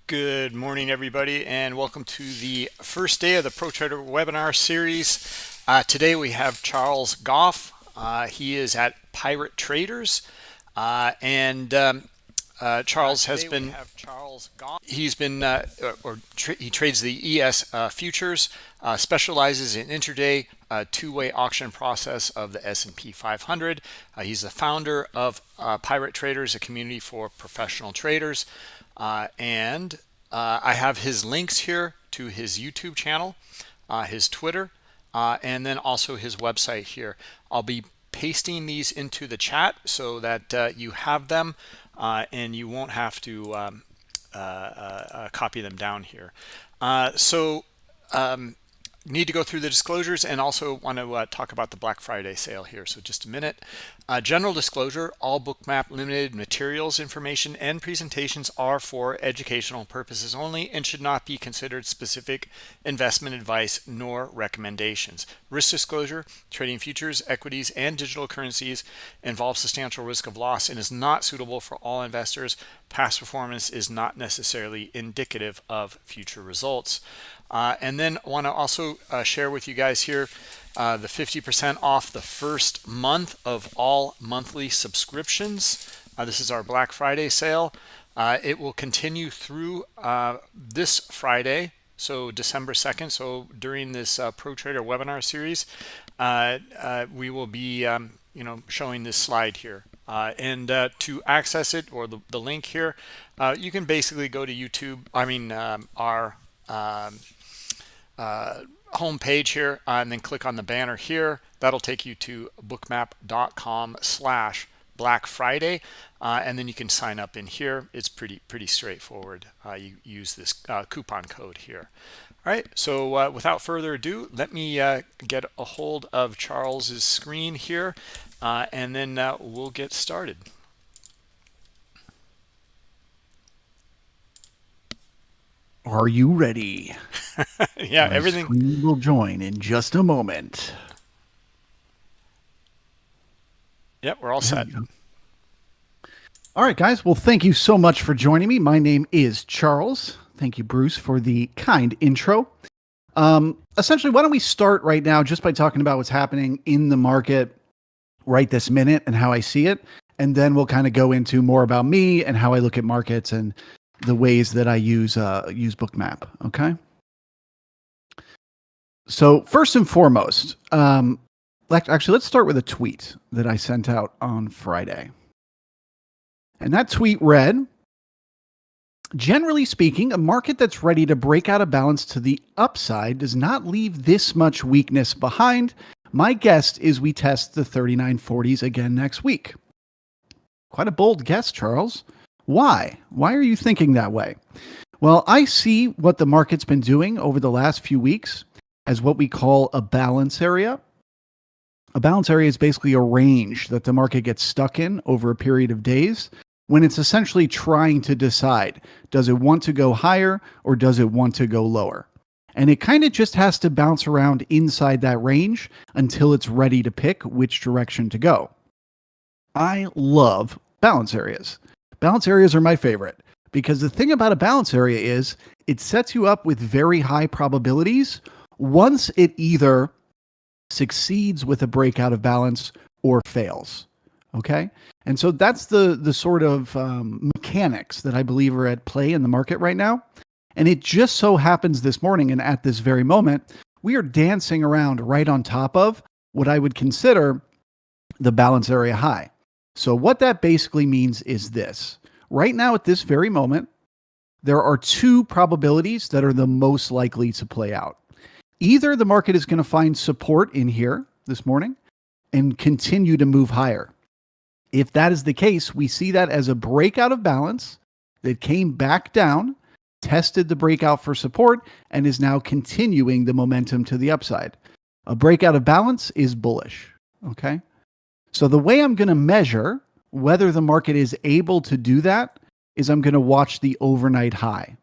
Good morning, everybody, and welcome to the first day of the Pro Trader webinar series. Today we have Charles Gough. He is at Pirate Traders, and Charles has been. He's been, he trades the ES futures, specializes in intraday two-way auction process of the S&P 500. He's the founder of Pirate Traders, a community for professional traders. And I have his links here to his YouTube channel, his Twitter, and then also his website here. I'll be pasting these into the chat so that you have them and you won't have to copy them down here. Need to go through the disclosures and also want to talk about the Black Friday sale here. So just a minute. General disclosure, all Bookmap Limited materials, information, and presentations are for educational purposes only and should not be considered specific investment advice nor recommendations. Risk disclosure, trading futures, equities, and digital currencies involves substantial risk of loss and is not suitable for all investors. Past performance is not necessarily indicative of future results. And then I want to also share with you guys here the 50% off the first month of all monthly subscriptions. This is our Black Friday sale. It will continue through this Friday, so December 2nd. So during this Pro Trader webinar series, we will be showing this slide here. And to access it, or the link here, you can basically go to YouTube, our home page here, and then click on the banner here. That'll take you to bookmap.com/Black Friday, and then you can sign up in here. It's pretty straightforward. You use this coupon code here. All right, so without further ado, let me get a hold of Charles's screen here, and then we'll get started. Are you ready? Yeah, everything. Screen will join in just a moment. Yep, we're all set. All right, guys. Well, thank you so much for joining me. My name is Charles. Thank you, Bruce, for the kind intro. Essentially, why don't we start right now just by talking about what's happening in the market right this minute and how I see it. And then we'll kind of go into more about me and how I look at markets and the ways that I use Bookmap. Okay. So first and foremost, actually, let's start with a tweet that I sent out on Friday. And that tweet read, generally speaking, a market that's ready to break out of balance to the upside does not leave this much weakness behind. My guess is we test the 3940s again next week. Quite a bold guess, Charles. Why? Why are you thinking that way? Well, I see what the market's been doing over the last few weeks as what we call a balance area. A balance area is basically a range that the market gets stuck in over a period of days when it's essentially trying to decide, does it want to go higher or does it want to go lower? And it kind of just has to bounce around inside that range until it's ready to pick which direction to go. I love balance areas. Balance areas are my favorite because the thing about a balance area is it sets you up with very high probabilities once it either succeeds with a breakout of balance or fails. Okay. And so that's the sort of mechanics that I believe are at play in the market right now. And it just so happens this morning and at this very moment, we are dancing around right on top of what I would consider the balance area high. So what that basically means is this. Right now at this very moment, there are two probabilities that are the most likely to play out. Either the market is going to find support in here this morning and continue to move higher. If that is the case, we see that as a breakout of balance that came back down, tested the breakout for support, and is now continuing the momentum to the upside. A breakout of balance is bullish. Okay. So the way I'm going to measure whether the market is able to do that is I'm going to watch the overnight high.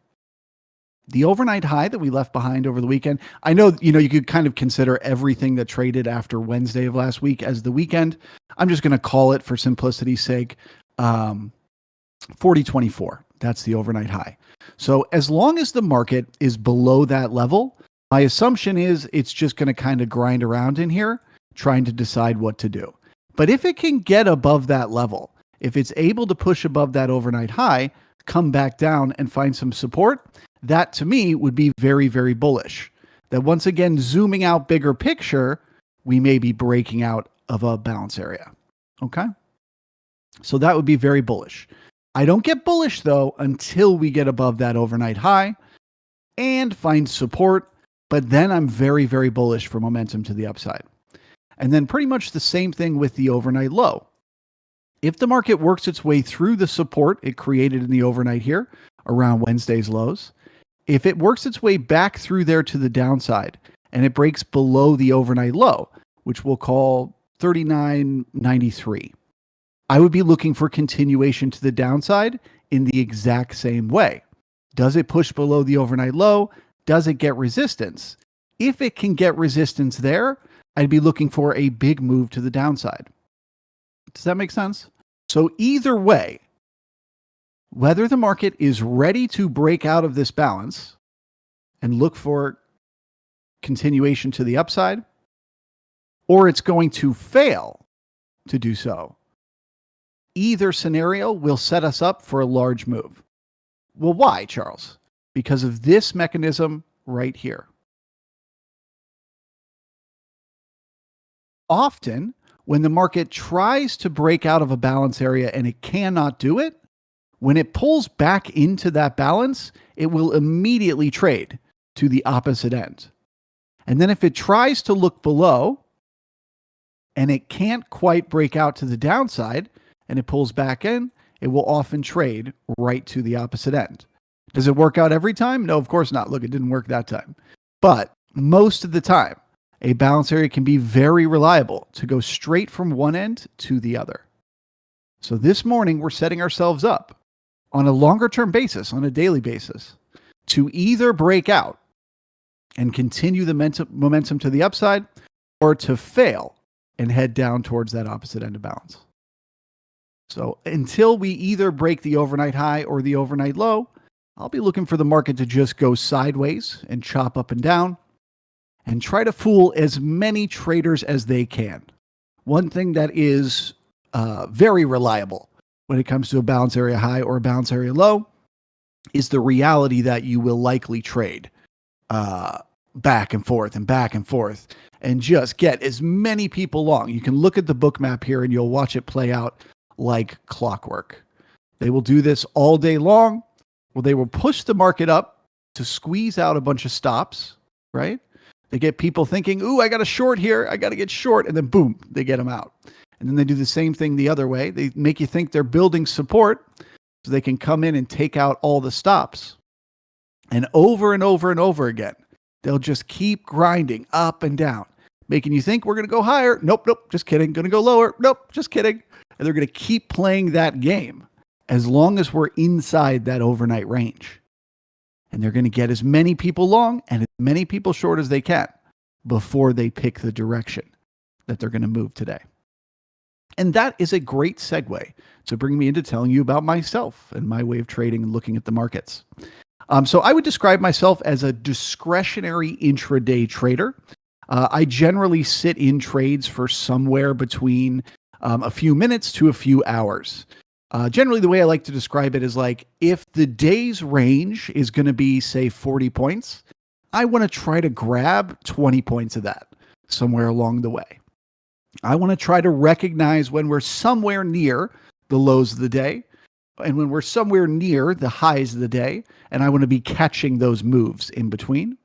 The overnight high that we left behind over the weekend. I know, you could kind of consider everything that traded after Wednesday of last week as the weekend. I'm just going to call it, for simplicity's sake, 40.24. That's the overnight high. So as long as the market is below that level, my assumption is it's just going to kind of grind around in here, trying to decide what to do. But if it can get above that level, if it's able to push above that overnight high, come back down and find some support, that to me would be very, very bullish. That once again, zooming out bigger picture, we may be breaking out of a balance area. Okay. So that would be very bullish. I don't get bullish though until we get above that overnight high and find support. But then I'm very, very bullish for momentum to the upside. And then pretty much the same thing with the overnight low. If the market works its way through the support it created in the overnight here around Wednesday's lows, if it works its way back through there to the downside and it breaks below the overnight low, which we'll call 39.93, I would be looking for continuation to the downside in the exact same way. Does it push below the overnight low? Does it get resistance? If it can get resistance there, I'd be looking for a big move to the downside. Does that make sense? So either way, whether the market is ready to break out of this balance and look for continuation to the upside, or it's going to fail to do so, either scenario will set us up for a large move. Well, why, Charles? Because of this mechanism right here. Often, when the market tries to break out of a balance area and it cannot do it, when it pulls back into that balance, it will immediately trade to the opposite end. And then if it tries to look below and it can't quite break out to the downside and it pulls back in, it will often trade right to the opposite end. Does it work out every time? No, of course not. Look, it didn't work that time. But most of the time, a balance area can be very reliable to go straight from one end to the other. So this morning, we're setting ourselves up on a longer term basis, on a daily basis, to either break out and continue the momentum to the upside, or to fail and head down towards that opposite end of balance. So until we either break the overnight high or the overnight low, I'll be looking for the market to just go sideways and chop up and down and try to fool as many traders as they can. One thing that is very reliable when it comes to a balance area high or a balance area low is the reality that you will likely trade back and forth and just get as many people long. You can look at the Bookmap here and you'll watch it play out like clockwork. They will do this all day long. Well, they will push the market up to squeeze out a bunch of stops, right? They get people thinking, ooh, I got a short here. I got to get short. And then boom, they get them out. And then they do the same thing the other way. They make you think they're building support so they can come in and take out all the stops. And over and over again, they'll just keep grinding up and down, making you think we're going to go higher. Nope, just kidding. Going to go lower. Nope, just kidding. And they're going to keep playing that game as long as we're inside that overnight range. And they're going to get as many people long and as many people short as they can before they pick the direction that they're going to move today. And that is a great segue to bring me into telling you about myself and my way of trading and looking at the markets. So I would describe myself as a discretionary intraday trader. I generally sit in trades for somewhere between a few minutes to a few hours. Generally, the way I like to describe it is like, if the day's range is going to be, say, 40 points, I want to try to grab 20 points of that somewhere along the way. I want to try to recognize when we're somewhere near the lows of the day and when we're somewhere near the highs of the day, and I want to be catching those moves in between.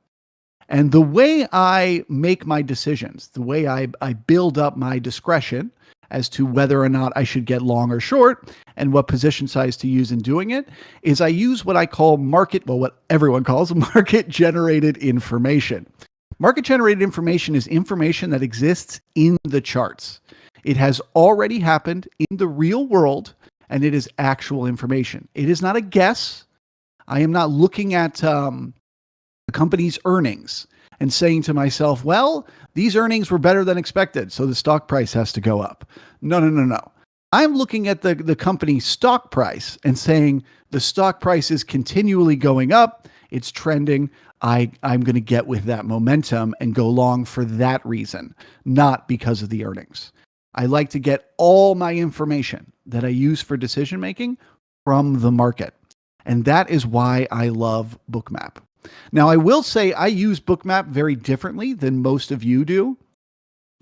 And the way I make my decisions, the way I build up my discretion as to whether or not I should get long or short and what position size to use in doing it, is I use what I call what everyone calls market-generated information. Market-generated information is information that exists in the charts. It has already happened in the real world, and it is actual information. It is not a guess. I am not looking at the company's earnings and saying to myself, well, these earnings were better than expected, so the stock price has to go up. No. I'm looking at the company's stock price and saying the stock price is continually going up. It's trending. I'm going to get with that momentum and go long for that reason, not because of the earnings. I like to get all my information that I use for decision making from the market. And that is why I love Bookmap. Now, I will say I use Bookmap very differently than most of you do.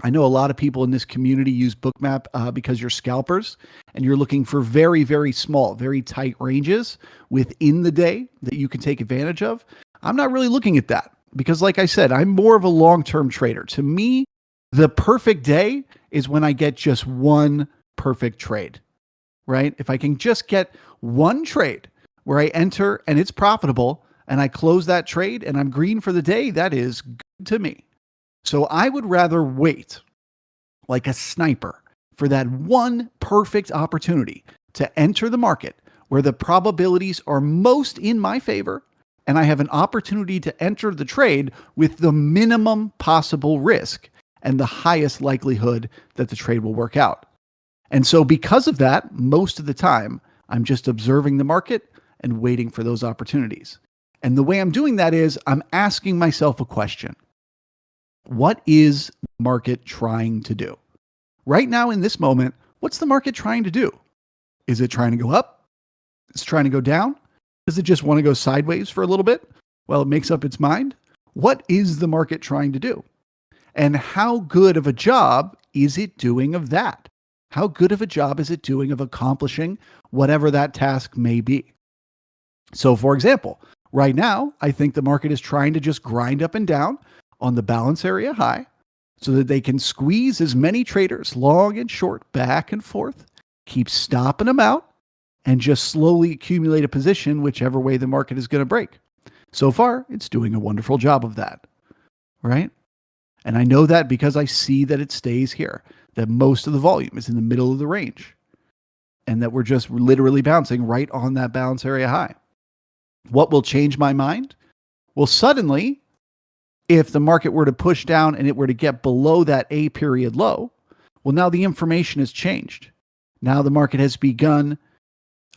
I know a lot of people in this community use Bookmap because you're scalpers and you're looking for very, very small, very tight ranges within the day that you can take advantage of. I'm not really looking at that because, like I said, I'm more of a long-term trader. To me, the perfect day is when I get just one perfect trade, right? If I can just get one trade where I enter and it's profitable and I close that trade and I'm green for the day, that is good to me. So I would rather wait like a sniper for that one perfect opportunity to enter the market where the probabilities are most in my favor and I have an opportunity to enter the trade with the minimum possible risk and the highest likelihood that the trade will work out. And so because of that, most of the time, I'm just observing the market and waiting for those opportunities. And the way I'm doing that is I'm asking myself a question. What is the market trying to do? Right now in this moment, what's the market trying to do? Is it trying to go up? Is it trying to go down? Does it just want to go sideways for a little bit? Well, it makes up its mind. What is the market trying to do? And how good of a job is it doing of that? How good of a job is it doing of accomplishing whatever that task may be? So for example, right now, I think the market is trying to just grind up and down on the balance area high so that they can squeeze as many traders long and short back and forth, keep stopping them out, and just slowly accumulate a position whichever way the market is going to break. So far, it's doing a wonderful job of that, right? And I know that because I see that it stays here, that most of the volume is in the middle of the range, and that we're just literally bouncing right on that balance area high. What will change my mind? Well, suddenly, if the market were to push down and it were to get below that A period low, well, now the information has changed. Now the market has begun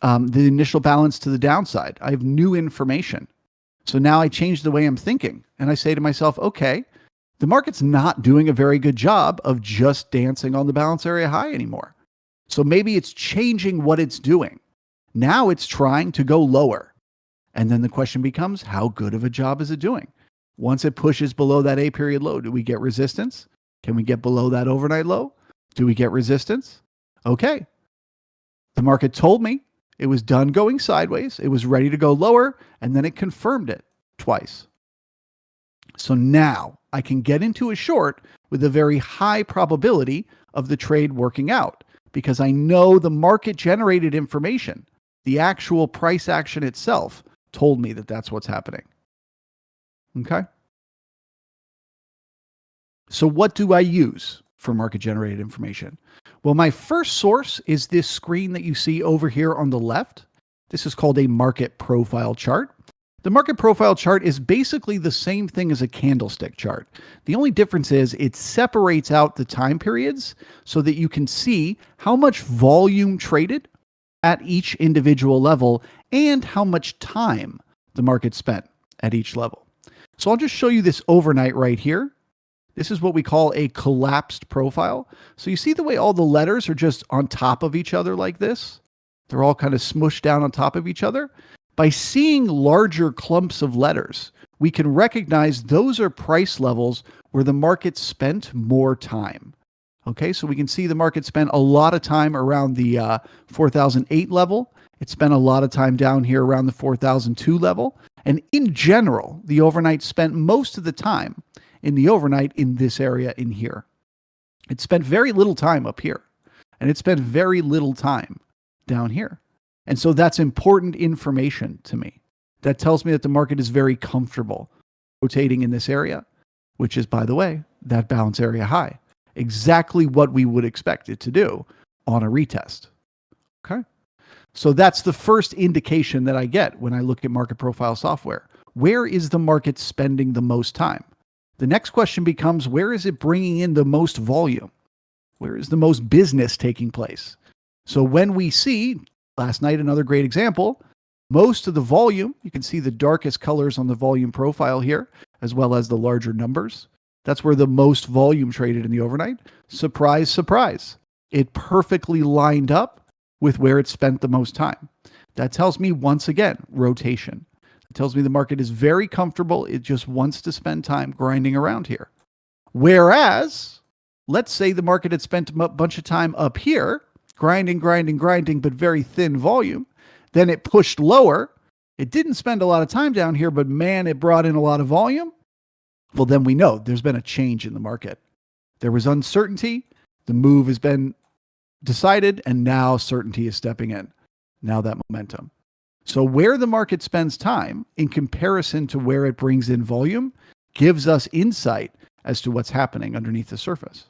the initial balance to the downside. I have new information. So now I change the way I'm thinking. And I say to myself, okay, the market's not doing a very good job of just dancing on the balance area high anymore. So maybe it's changing what it's doing. Now it's trying to go lower. And then the question becomes, how good of a job is it doing? Once it pushes below that A period low, do we get resistance? Can we get below that overnight low? Do we get resistance? Okay. The market told me it was done going sideways. It was ready to go lower, and then it confirmed it twice. So now I can get into a short with a very high probability of the trade working out because I know the market generated information. The actual price action itself told me that that's what's happening. Okay. So what do I use for market generated information? Well, my first source is this screen that you see over here on the left. This is called a market profile chart. The market profile chart is basically the same thing as a candlestick chart. The only difference is it separates out the time periods so that you can see how much volume traded at each individual level and how much time the market spent at each level. So I'll just show you this overnight right here. This is what we call a collapsed profile. So you see the way all the letters are just on top of each other like this? They're all kind of smushed down on top of each other. By seeing larger clumps of letters, we can recognize those are price levels where the market spent more time. Okay, so we can see the market spent a lot of time around the 4008 level. It spent a lot of time down here around the 4002 level. And in general, the overnight spent most of the time in the overnight in this area in here. It spent very little time up here, and it spent very little time down here. And so that's important information to me. That tells me that the market is very comfortable rotating in this area, which is, by the way, that balance area high. Exactly what we would expect it to do on a retest. Okay. So that's the first indication that I get when I look at market profile software. Where is the market spending the most time? The next question becomes, where is it bringing in the most volume? Where is the most business taking place? So when we see, last night, another great example, most of the volume, you can see the darkest colors on the volume profile here, as well as the larger numbers. That's where the most volume traded in the overnight. Surprise, surprise. It perfectly lined up with where it spent the most time. That tells me, once again, rotation. It tells me the market is very comfortable. It just wants to spend time grinding around here. Whereas, let's say the market had spent a bunch of time up here, grinding, but very thin volume. Then it pushed lower. It didn't spend a lot of time down here, but man, it brought in a lot of volume. Well, then we know there's been a change in the market. There was uncertainty. The move has been decided, and now certainty is stepping in. Now that momentum. So where the market spends time in comparison to where it brings in volume gives us insight as to what's happening underneath the surface.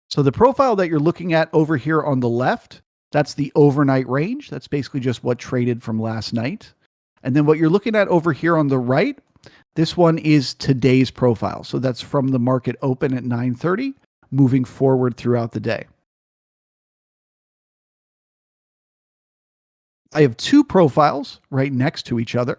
So the profile that you're looking at over here on the left, that's the overnight range. That's basically just what traded from last night. And then what you're looking at over here on the right, this one is today's profile. So that's from the market open at 9:30, moving forward throughout the day. I have two profiles right next to each other.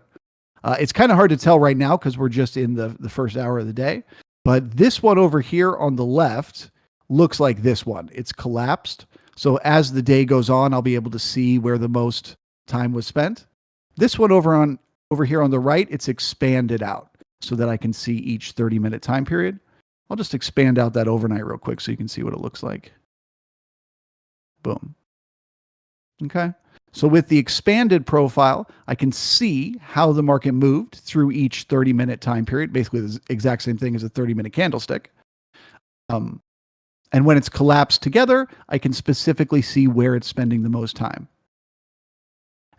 It's kind of hard to tell right now because we're just in the first hour of the day. But this one over here on the left looks like this one. It's collapsed. So as the day goes on, I'll be able to see where the most time was spent. This one over here on the right, it's expanded out so that I can see each 30-minute time period. I'll just expand out that overnight real quick so you can see what it looks like. Boom. Okay. So with the expanded profile, I can see how the market moved through each 30-minute time period, basically the exact same thing as a 30-minute candlestick. And when it's collapsed together, I can specifically see where it's spending the most time.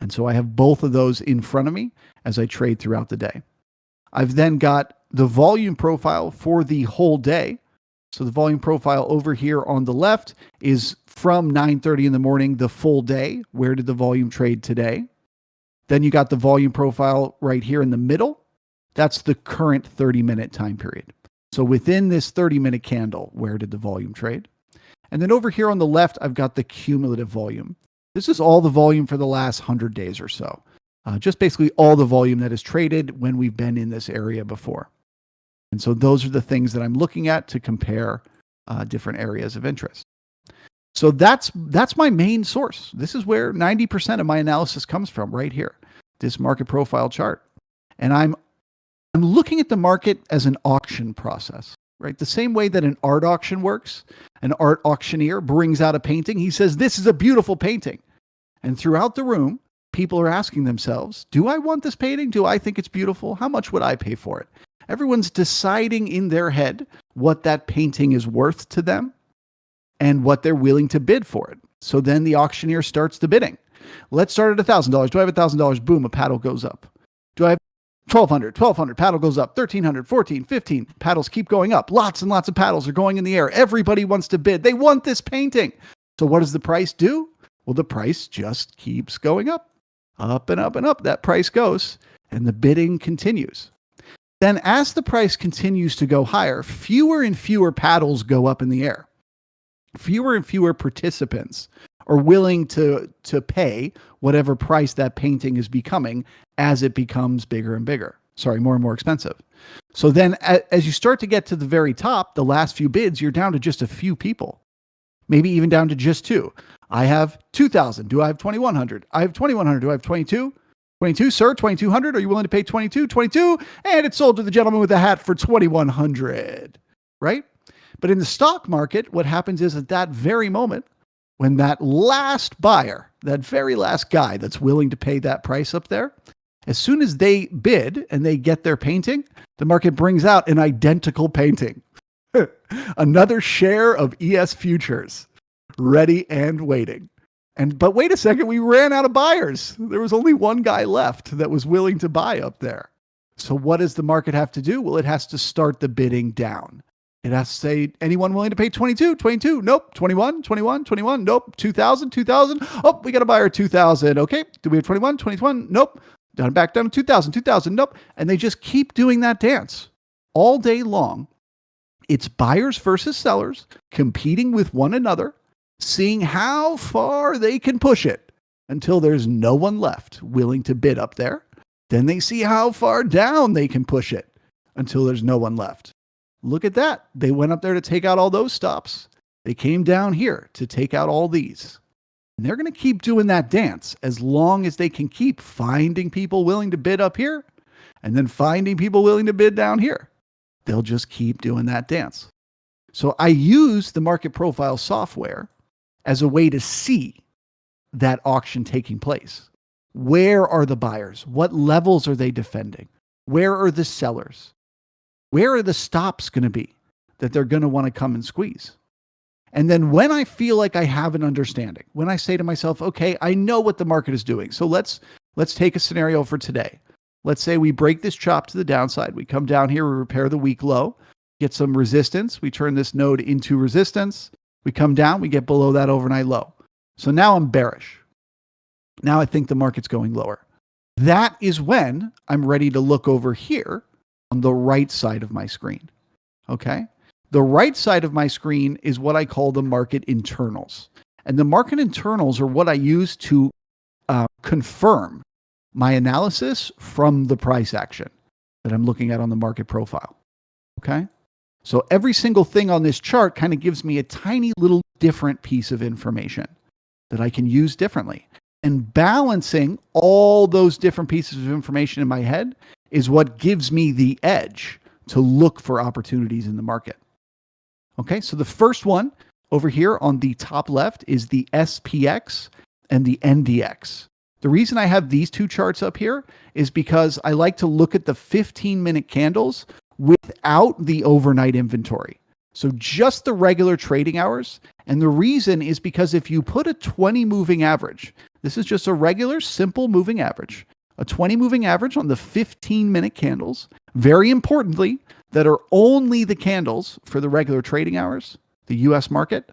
And so I have both of those in front of me as I trade throughout the day. I've then got the volume profile for the whole day. So the volume profile over here on the left is from 9:30 in the morning, the full day. Where did the volume trade today? Then you got the volume profile right here in the middle. That's the current 30-minute time period. So within this 30-minute candle, where did the volume trade? And then over here on the left, I've got the cumulative volume. This is all the volume for the last 100 days or so. Just basically all the volume that is traded when we've been in this area before. And so those are the things that I'm looking at to compare different areas of interest. So that's my main source. This is where 90% of my analysis comes from, right here, this market profile chart. And I'm looking at the market as an auction process, right? The same way that an art auction works. An art auctioneer brings out a painting. He says, "This is a beautiful painting." And throughout the room, people are asking themselves, do I want this painting? Do I think it's beautiful? How much would I pay for it? Everyone's deciding in their head what that painting is worth to them and what they're willing to bid for it. So then the auctioneer starts the bidding. Let's start at $1,000. Do I have $1,000? Boom, a paddle goes up. Do I have $1,200, paddle goes up. $1,300, $1,400, $1,500, paddles keep going up. Lots and lots of paddles are going in the air. Everybody wants to bid. They want this painting. So what does the price do? Well, the price just keeps going up and up and up. That price goes, and the bidding continues. Then as the price continues to go higher, fewer and fewer paddles go up in the air. Fewer and fewer participants are willing to pay whatever price that painting is becoming as it becomes bigger and bigger. Sorry, more and more expensive. So then as you start to get to the very top, the last few bids, you're down to just a few people, maybe even down to just two. I have 2,000. Do I have 2,100? I have 2,100. Do I have 22? 22, sir, 2,200. Are you willing to pay 22? 22. And it's sold to the gentleman with the hat for 2,100, right? But in the stock market, what happens is at that very moment, when that last buyer, that very last guy that's willing to pay that price up there, as soon as they bid and they get their painting, the market brings out an identical painting. Another share of ES futures, ready and waiting. But wait a second, we ran out of buyers. There was only one guy left that was willing to buy up there. So what does the market have to do? Well, it has to start the bidding down. It has to say, anyone willing to pay 22? 22? Nope. 21? 21? 21? Nope. 2,000? 2,000? Oh, we got a buyer 2,000. Okay. Do we have 21? 21? Nope. Back down to 2,000. 2,000? Nope. And they just keep doing that dance all day long It's buyers versus sellers competing with one another, seeing how far they can push it until there's no one left willing to bid up there. Then they see how far down they can push it until there's no one left. Look at that. They went up there to take out all those stops. They came down here to take out all these. And they're going to keep doing that dance as long as they can keep finding people willing to bid up here and then finding people willing to bid down here. They'll just keep doing that dance. So I use the market profile software as a way to see that auction taking place. Where are the buyers? What levels are they defending? Where are the sellers? Where are the stops going to be that they're going to want to come and squeeze? And then when I feel like I have an understanding, when I say to myself, okay, I know what the market is doing. So let's take a scenario for today. Let's say we break this chop to the downside. We come down here, we repair the weak low, get some resistance. We turn this node into resistance. We come down, we get below that overnight low. So now I'm bearish. Now I think the market's going lower. That is when I'm ready to look over here on the right side of my screen. Okay? The right side of my screen is what I call the market internals. And the market internals are what I use to confirm my analysis from the price action that I'm looking at on the market profile. Okay? So every single thing on this chart kind of gives me a tiny little different piece of information that I can use differently. And balancing all those different pieces of information in my head is what gives me the edge to look for opportunities in the market. Okay, so the first one over here on the top left is the SPX and the NDX. The reason I have these two charts up here is because I like to look at the 15-minute candles without the overnight inventory. So just the regular trading hours. And the reason is because if you put a 20 moving average, this is just a regular simple moving average, a 20 moving average on the 15-minute candles, very importantly, that are only the candles for the regular trading hours, the US market,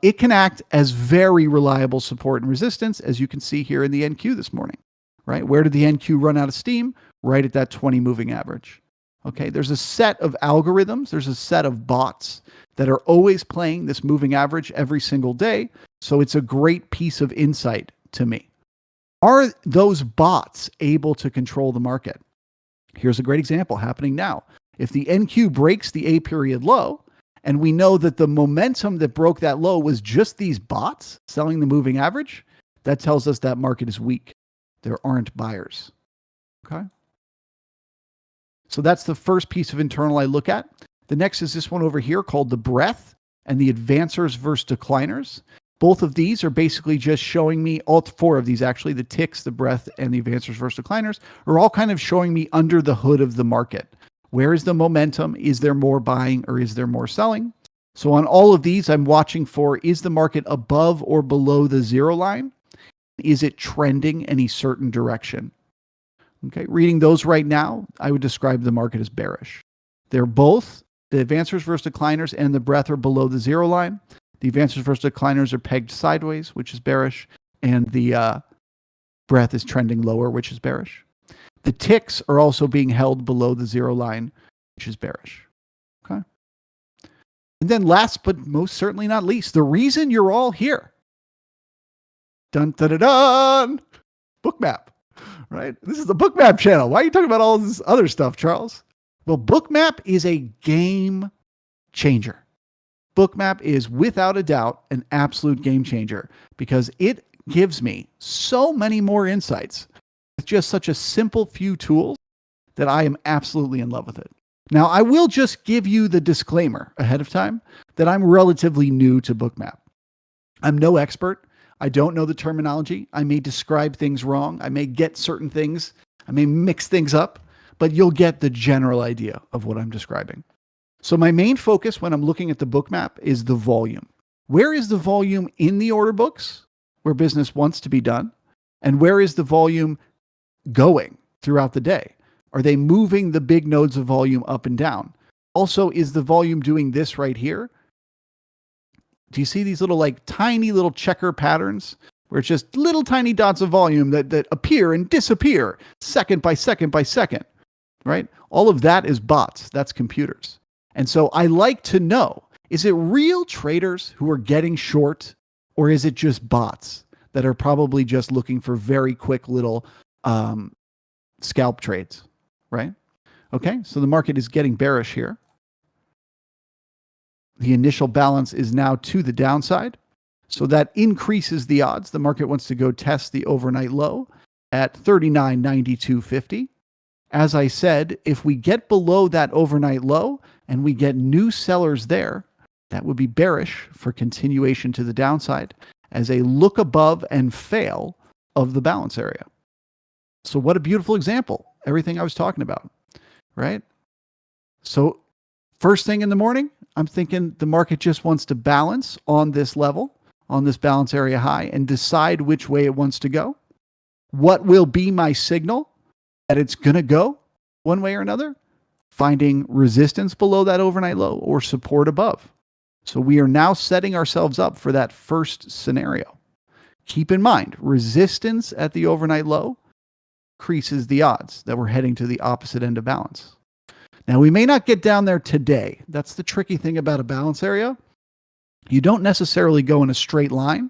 it can act as very reliable support and resistance, as you can see here in the NQ this morning, right? Where did the NQ run out of steam? Right at that 20 moving average. Okay, there's a set of algorithms, there's a set of bots that are always playing this moving average every single day. So it's a great piece of insight to me. Are those bots able to control the market? Here's a great example happening now. If the NQ breaks the A period low, and we know that the momentum that broke that low was just these bots selling the moving average, that tells us that market is weak. There aren't buyers. Okay? So that's the first piece of internal I look at. The next is this one over here called the breadth and the advancers versus decliners. Both of these are basically just showing me, all four of these actually, the ticks, the breadth, and the advancers versus decliners, are all kind of showing me under the hood of the market. Where is the momentum? Is there more buying or is there more selling? So on all of these, I'm watching for, is the market above or below the zero line? Is it trending any certain direction? Okay, reading those right now, I would describe the market as bearish. They're both, the advancers versus decliners and the breadth are below the zero line. The advancers versus decliners are pegged sideways, which is bearish, and the breadth is trending lower, which is bearish. The ticks are also being held below the zero line, which is bearish. Okay. And then last but most certainly not least, the reason you're all here. Dun dun dun dun. Bookmap, right? This is the Bookmap channel. Why are you talking about all this other stuff, Charles? Well, Bookmap is a game changer. Bookmap is without a doubt an absolute game changer because it gives me so many more insights. It's just such a simple few tools that I am absolutely in love with it. Now, I will just give you the disclaimer ahead of time that I'm relatively new to Bookmap. I'm no expert. I don't know the terminology. I may describe things wrong. I may get certain things. I may mix things up, but you'll get the general idea of what I'm describing. So my main focus when I'm looking at the Bookmap is the volume. Where is the volume in the order books where business wants to be done? And where is the volume going throughout the day? Are they moving the big nodes of volume up and down? Also, is the volume doing this right here? Do you see these little like tiny little checker patterns where it's just little tiny dots of volume that appear and disappear second by second by second, right? All of that is bots. That's computers. And so I like to know, is it real traders who are getting short, or is it just bots that are probably just looking for very quick little scalp trades, right? Okay, so the market is getting bearish here. The initial balance is now to the downside. So that increases the odds. The market wants to go test the overnight low at 39.9250. As I said, if we get below that overnight low and we get new sellers there, that would be bearish for continuation to the downside as a look above and fail of the balance area. So what a beautiful example. Everything I was talking about, right? So first thing in the morning, I'm thinking the market just wants to balance on this level, on this balance area high, and decide which way it wants to go. What will be my signal that it's going to go one way or another? Finding resistance below that overnight low or support above. So we are now setting ourselves up for that first scenario. Keep in mind, resistance at the overnight low increases the odds that we're heading to the opposite end of balance. Now, we may not get down there today. That's the tricky thing about a balance area. You don't necessarily go in a straight line,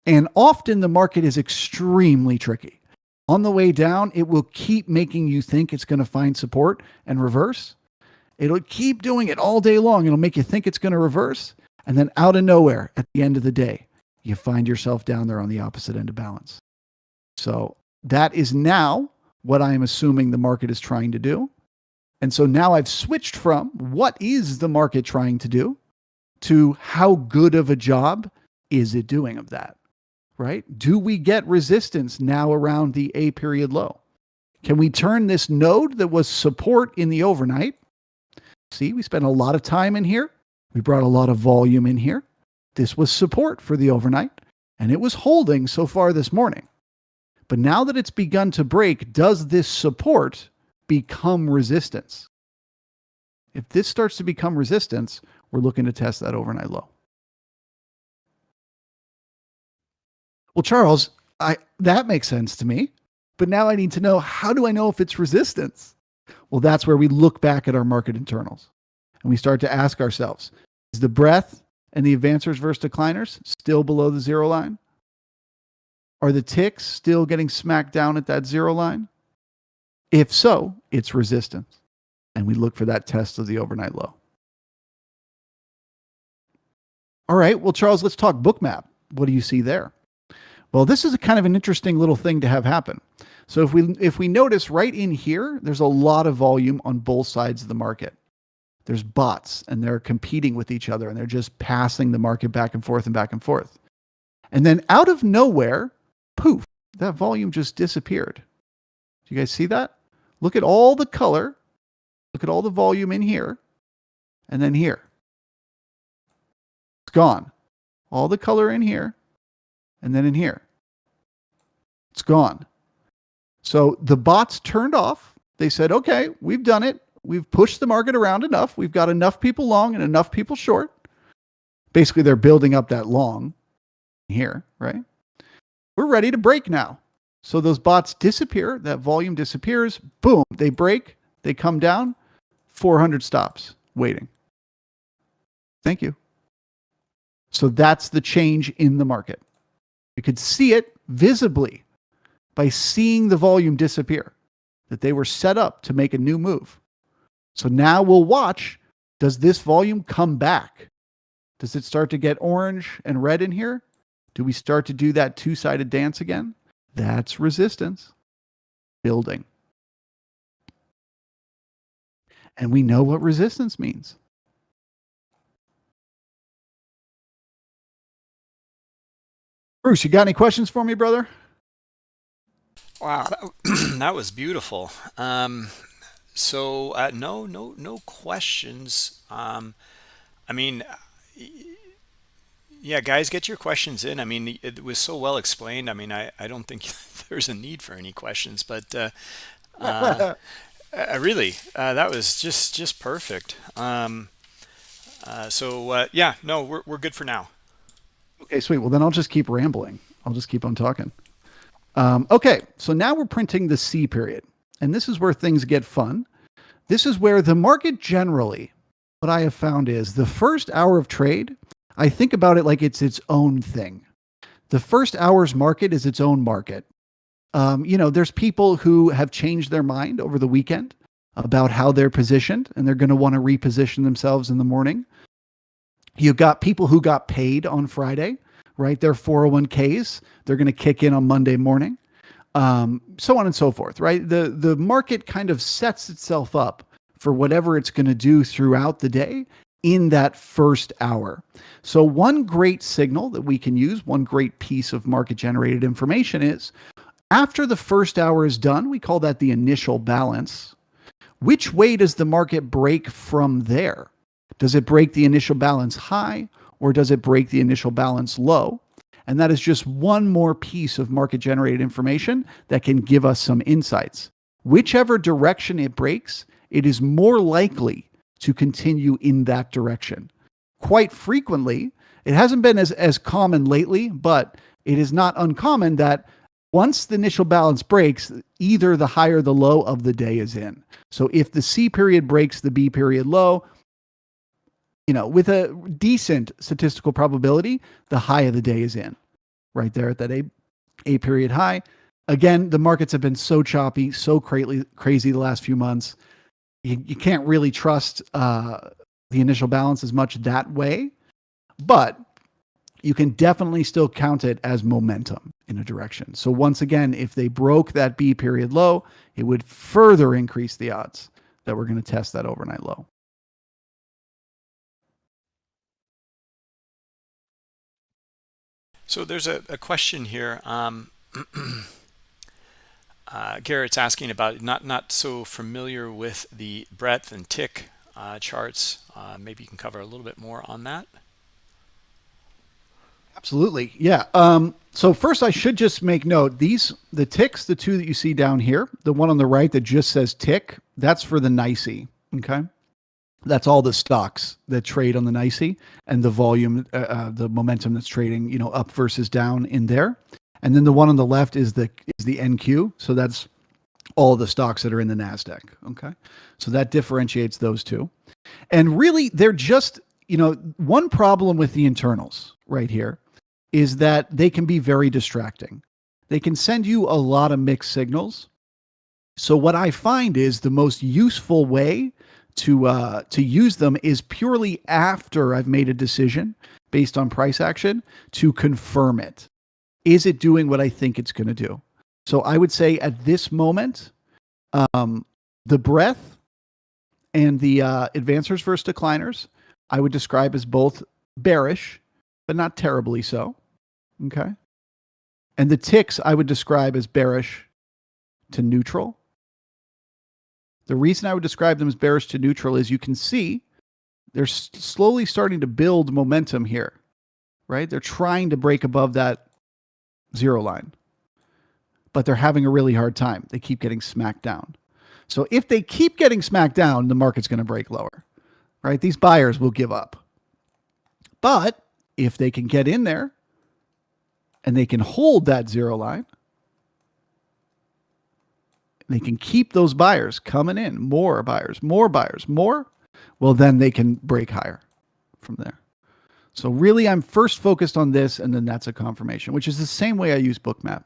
and often the market is extremely tricky. On the way down, it will keep making you think it's going to find support and reverse. It'll keep doing it all day long. It'll make you think it's going to reverse, and then out of nowhere, at the end of the day, you find yourself down there on the opposite end of balance. So that is now what I am assuming the market is trying to do. And so now I've switched from what is the market trying to do to how good of a job is it doing of that, right? Do we get resistance now around the A period low? Can we turn this node that was support in the overnight? See, we spent a lot of time in here. We brought a lot of volume in here. This was support for the overnight, and it was holding so far this morning. But now that it's begun to break, does this support become resistance? If this starts to become resistance, we're looking to test that overnight low. Well, Charles, that makes sense to me. But now I need to know, how do I know if it's resistance? Well, that's where we look back at our market internals and we start to ask ourselves, is the breadth and the advancers versus decliners still below the zero line? Are the ticks still getting smacked down at that zero line? If so, it's resistance. And we look for that test of the overnight low. All right, well, Charles, let's talk Bookmap. What do you see there? Well, this is a kind of an interesting little thing to have happen. So if we notice right in here, there's a lot of volume on both sides of the market. There's bots, and they're competing with each other, and they're just passing the market back and forth and back and forth. And then out of nowhere, poof, that volume just disappeared. Do you guys see that? Look at all the color. Look at all the volume in here, and then here. It's gone. All the color in here, and then in here. It's gone. So the bots turned off. They said, okay, we've done it. We've pushed the market around enough. We've got enough people long and enough people short. Basically, they're building up that long here, right? We're ready to break now. So those bots disappear. That volume disappears. Boom, they break. They come down. 400 stops waiting. Thank you. So that's the change in the market. You could see it visibly by seeing the volume disappear, that they were set up to make a new move. So now we'll watch, does this volume come back? Does it start to get orange and red in here? Do we start to do that two-sided dance again? That's resistance building. And we know what resistance means. Bruce, you got any questions for me, brother? Wow, that was beautiful. No questions. I mean, yeah, guys, get your questions in. I mean, it was so well explained. I mean, I don't think there's a need for any questions, but really, that was just perfect. Yeah, no, we're good for now. Okay, sweet. Well, then I'll just keep rambling. I'll just keep on talking. Okay, so now we're printing the C period. And this is where things get fun. This is where the market generally what I have found is the first hour of trade, I think about it like it's its own thing. The first hour's market is its own market. There's people who have changed their mind over the weekend about how they're positioned, and they're going to want to reposition themselves in the morning. You've got people who got paid on Friday, right? Their 401ks, they're going to kick in on Monday morning, so on and so forth, right? The market kind of sets itself up for whatever it's going to do throughout the day in that first hour. So one great signal that we can use, one great piece of market generated information is after the first hour is done, we call that the initial balance. Which way does the market break from there? Does it break the initial balance high, or does it break the initial balance low? And that is just one more piece of market generated information that can give us some insights. Whichever direction it breaks, it is more likely to continue in that direction. Quite frequently, it hasn't been as common lately, but it is not uncommon that once the initial balance breaks, either the high or the low of the day is in. So if the C period breaks the B period low, with a decent statistical probability, the high of the day is in, right there at that A period high. Again, the markets have been so choppy, so crazy the last few months. You can't really trust the initial balance as much that way, but you can definitely still count it as momentum in a direction. So once again, if they broke that B period low, it would further increase the odds that we're going to test that overnight low. So there's a question here. Garrett's asking about not so familiar with the breadth and tick charts. Maybe you can cover a little bit more on that. Absolutely. Yeah. So first I should just make note, the ticks, the two that you see down here, the one on the right that just says tick, that's for the NYSE. Okay. That's all the stocks that trade on the NYSE and the volume, the momentum that's trading, up versus down in there. And then the one on the left is the NQ. So that's all the stocks that are in the NASDAQ. Okay. So that differentiates those two. And really they're just, one problem with the internals right here is that they can be very distracting. They can send you a lot of mixed signals. So what I find is the most useful way to use them is purely after I've made a decision based on price action to confirm it. Is it doing what I think it's going to do? So I would say at this moment, the breadth and the advancers versus decliners, I would describe as both bearish, but not terribly so. Okay. And the ticks I would describe as bearish to neutral. The reason I would describe them as bearish to neutral is you can see they're slowly starting to build momentum here, right? They're trying to break above that zero line, but they're having a really hard time. They keep getting smacked down. So if they keep getting smacked down, the market's going to break lower, right? These buyers will give up. But if they can get in there and they can hold that zero line, they can keep those buyers coming in, more buyers, more, well, then they can break higher from there. So really, I'm first focused on this, and then that's a confirmation, which is the same way I use Bookmap.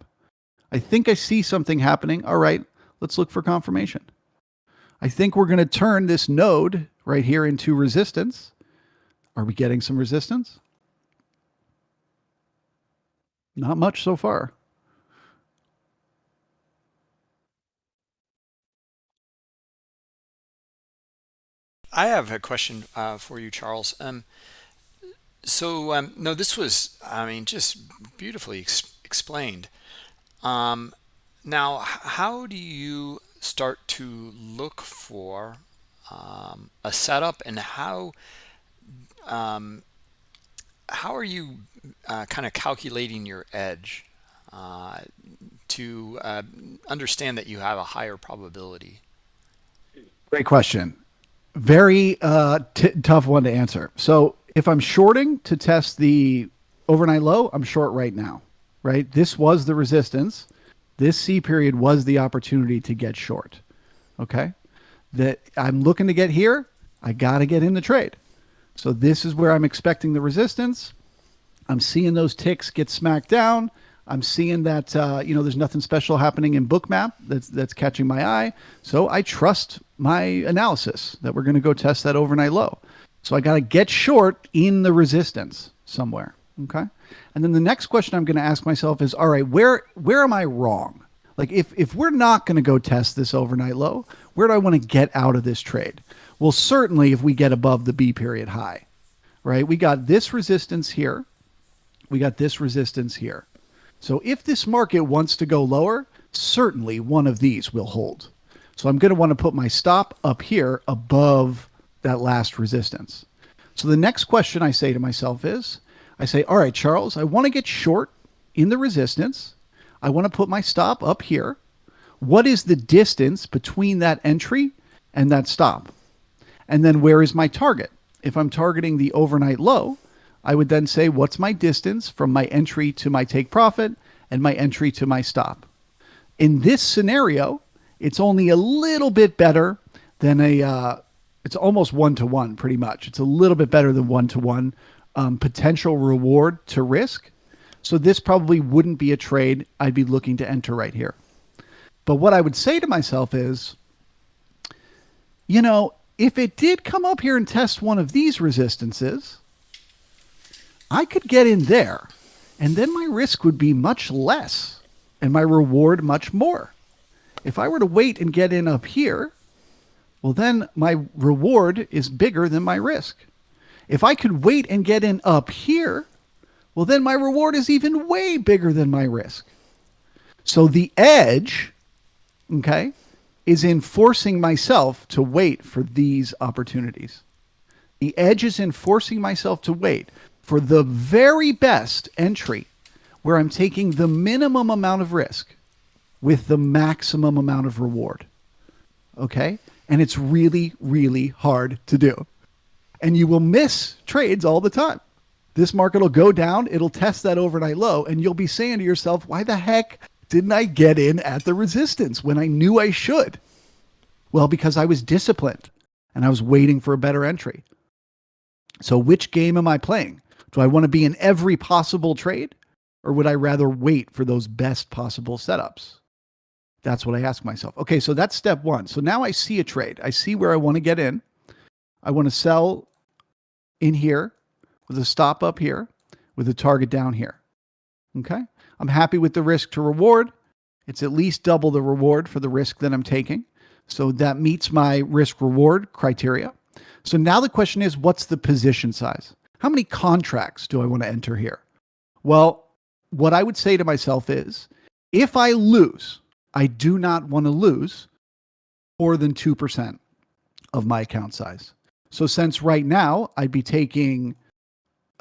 I think I see something happening. All right, let's look for confirmation. I think we're going to turn this node right here into resistance. Are we getting some resistance? Not much so far. I have a question for you, Charles. No, this was, just beautifully explained. Now, how do you start to look for a setup, and how are you kind of calculating your edge to understand that you have a higher probability? Great question. Very tough one to answer. So if I'm shorting to test the overnight low, I'm short right now, right? This was the resistance. This C period was the opportunity to get short. Okay. That I'm looking to get here. I got to get in the trade. So this is where I'm expecting the resistance. I'm seeing those ticks get smacked down. I'm seeing that, there's nothing special happening in Bookmap that's catching my eye. So I trust my analysis that we're going to go test that overnight low. So I got to get short in the resistance somewhere. Okay. And then the next question I'm going to ask myself is, all right, where am I wrong? Like if we're not going to go test this overnight low, where do I want to get out of this trade? Well, certainly if we get above the B period high, right? We got this resistance here. We got this resistance here. So if this market wants to go lower, certainly one of these will hold. So I'm going to want to put my stop up here above that last resistance. So the next question I say to myself is, I say, all right, Charles, I want to get short in the resistance. I want to put my stop up here. What is the distance between that entry and that stop? And then where is my target? If I'm targeting the overnight low, I would then say, what's my distance from my entry to my take profit and my entry to my stop? In this scenario, it's only a little bit better than it's almost 1-to-1 pretty much. It's a little bit better than 1-to-1 potential reward to risk. So this probably wouldn't be a trade I'd be looking to enter right here. But what I would say to myself is, if it did come up here and test one of these resistances, I could get in there, and then my risk would be much less and my reward much more. If I were to wait and get in up here, well, then my reward is bigger than my risk. If I could wait and get in up here, well, then my reward is even way bigger than my risk. So the edge, okay, is in forcing myself to wait for these opportunities. The edge is in forcing myself to wait for the very best entry where I'm taking the minimum amount of risk with the maximum amount of reward. Okay? And it's really, really hard to do. And you will miss trades all the time. This market will go down, it'll test that overnight low, and you'll be saying to yourself, why the heck didn't I get in at the resistance when I knew I should? Well, because I was disciplined and I was waiting for a better entry. So which game am I playing? Do I want to be in every possible trade, or would I rather wait for those best possible setups? That's what I ask myself. Okay, so that's step one. So now I see a trade. I see where I want to get in. I want to sell in here with a stop up here with a target down here. Okay, I'm happy with the risk to reward. It's at least double the reward for the risk that I'm taking. So that meets my risk reward criteria. So now the question is, what's the position size? How many contracts do I want to enter here? Well, what I would say to myself is, if I lose, I do not want to lose more than 2% of my account size. So since right now I'd be taking,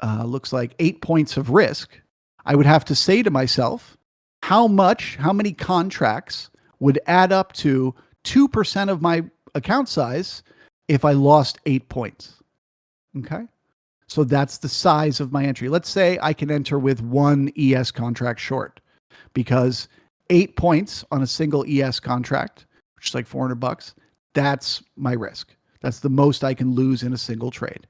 looks like 8 points of risk, I would have to say to myself, how many contracts would add up to 2% of my account size if I lost 8 points? Okay. So that's the size of my entry. Let's say I can enter with one ES contract short, because 8 points on a single ES contract, which is like $400, that's my risk. That's the most I can lose in a single trade.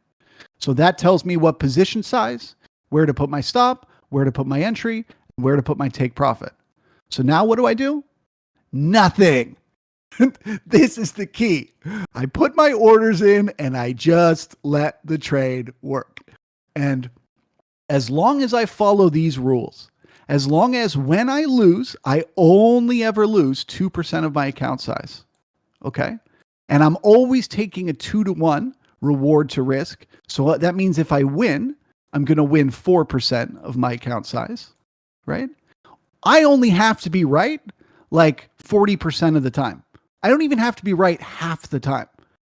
So that tells me what position size, where to put my stop, where to put my entry, where to put my take profit. So now what do? Nothing. This is the key. I put my orders in and I just let the trade work. And as long as I follow these rules, as long as when I lose, I only ever lose 2% of my account size. Okay. And I'm always taking a 2-to-1 reward to risk. So that means if I win, I'm going to win 4% of my account size, right? I only have to be right like 40% of the time. I don't even have to be right half the time.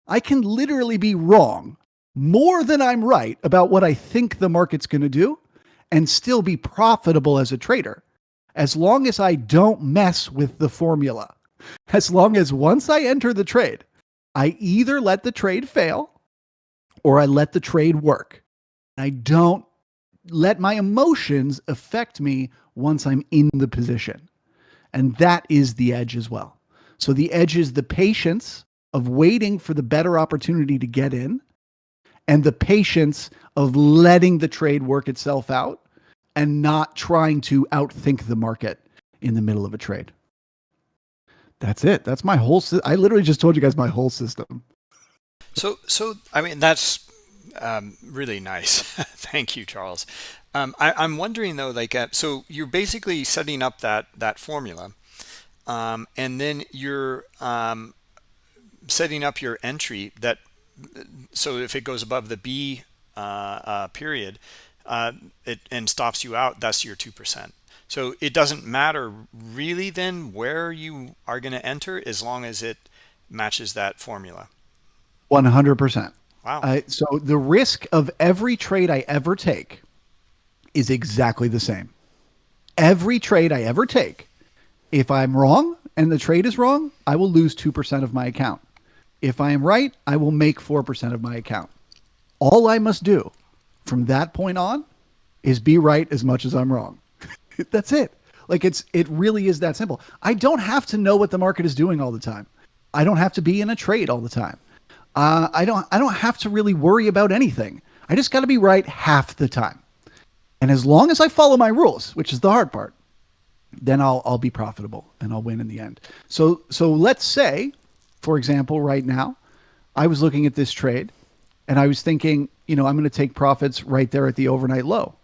I can literally be wrong more than I'm right about what I think the market's going to do and still be profitable as a trader, as long as I don't mess with the formula. As long as once I enter the trade, I either let the trade fail or I let the trade work. I don't let my emotions affect me once I'm in the position. And that is the edge as well. So the edge is the patience of waiting for the better opportunity to get in and the patience of letting the trade work itself out and not trying to outthink the market in the middle of a trade. That's it. That's my whole. I literally just told you guys my whole system. So I mean, that's really nice. Thank you, Charles. I'm wondering though, like, so you're basically setting up that formula, and then you're setting up your entry that, so if it goes above the B period, and stops you out, that's your 2%. So it doesn't matter really then where you are going to enter as long as it matches that formula. 100%. Wow. So the risk of every trade I ever take is exactly the same. Every trade I ever take, if I'm wrong and the trade is wrong, I will lose 2% of my account. If I am right, I will make 4% of my account. All I must do from that point on is be right as much as I'm wrong. That's it. Like it really is that simple. I don't have to know what the market is doing all the time. I don't have to be in a trade all the time. I don't have to really worry about anything. I just got to be right half the time. And as long as I follow my rules, which is the hard part, then I'll be profitable and I'll win in the end. So let's say, for example, right now, I was looking at this trade and I was thinking, I'm going to take profits right there at the overnight low.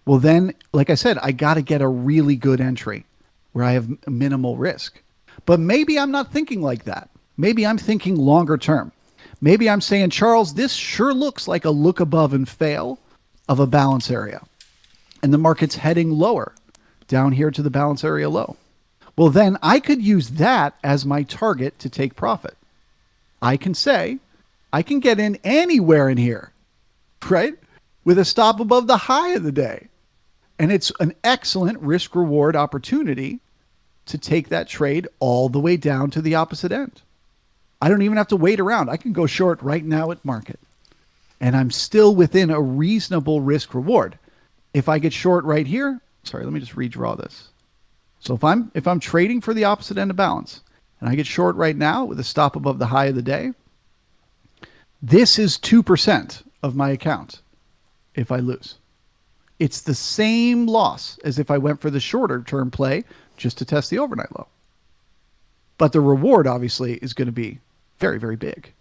Well, then, like I said, I got to get a really good entry where I have minimal risk. But maybe I'm not thinking like that. Maybe I'm thinking longer term. Maybe I'm saying, Charles, this sure looks like a look above and fail of a balance area. And the market's heading lower down here to the balance area low. Well, then I could use that as my target to take profit. I can say, I can get in anywhere in here, right? With a stop above the high of the day. And it's an excellent risk reward opportunity to take that trade all the way down to the opposite end. I don't even have to wait around. I can go short right now at market. And I'm still within a reasonable risk reward. If I get short right here, sorry, let me just redraw this. So if I'm trading for the opposite end of balance and I get short right now with a stop above the high of the day, this is 2% of my account if I lose. It's the same loss as if I went for the shorter term play just to test the overnight low. But the reward obviously is going to be very, very big.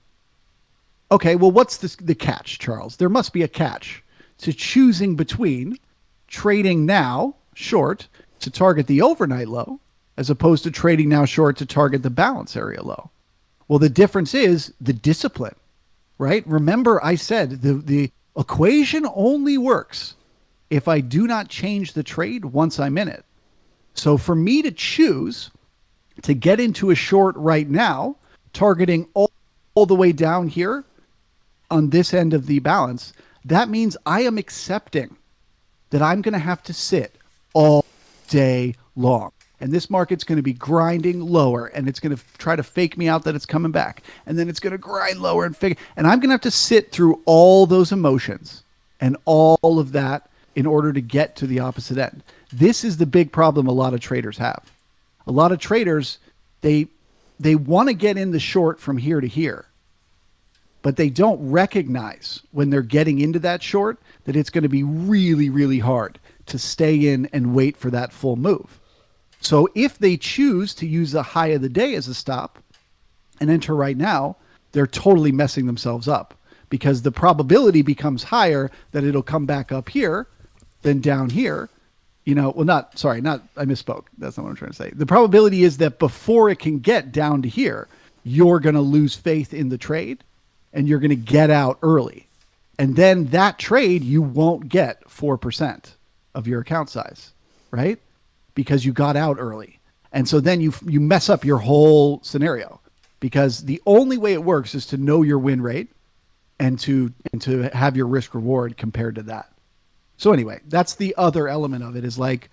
Okay, well, what's the catch, Charles? There must be a catch to choosing between trading now short to target the overnight low as opposed to trading now short to target the balance area low. Well, the difference is the discipline, right? Remember, I said the equation only works if I do not change the trade once I'm in it. So for me to choose to get into a short right now, targeting all the way down here on this end of the balance, that means I am accepting that I'm going to have to sit all day long. And this market's going to be grinding lower and it's going to try to fake me out that it's coming back. And then it's going to grind lower and I'm going to have to sit through all those emotions and all of that in order to get to the opposite end. This is the big problem a lot of traders have. A lot of traders, they want to get in the short from here to here, but they don't recognize when they're getting into that short that it's going to be really, really hard to stay in and wait for that full move. So if they choose to use the high of the day as a stop and enter right now, they're totally messing themselves up because the probability becomes higher that it'll come back up here than down here. I misspoke. That's not what I'm trying to say. The probability is that before it can get down to here, you're going to lose faith in the trade and you're going to get out early. And then that trade, you won't get 4% of your account size, right? Because you got out early. And so then you mess up your whole scenario because the only way it works is to know your win rate and to have your risk reward compared to that. So anyway, that's the other element of it is like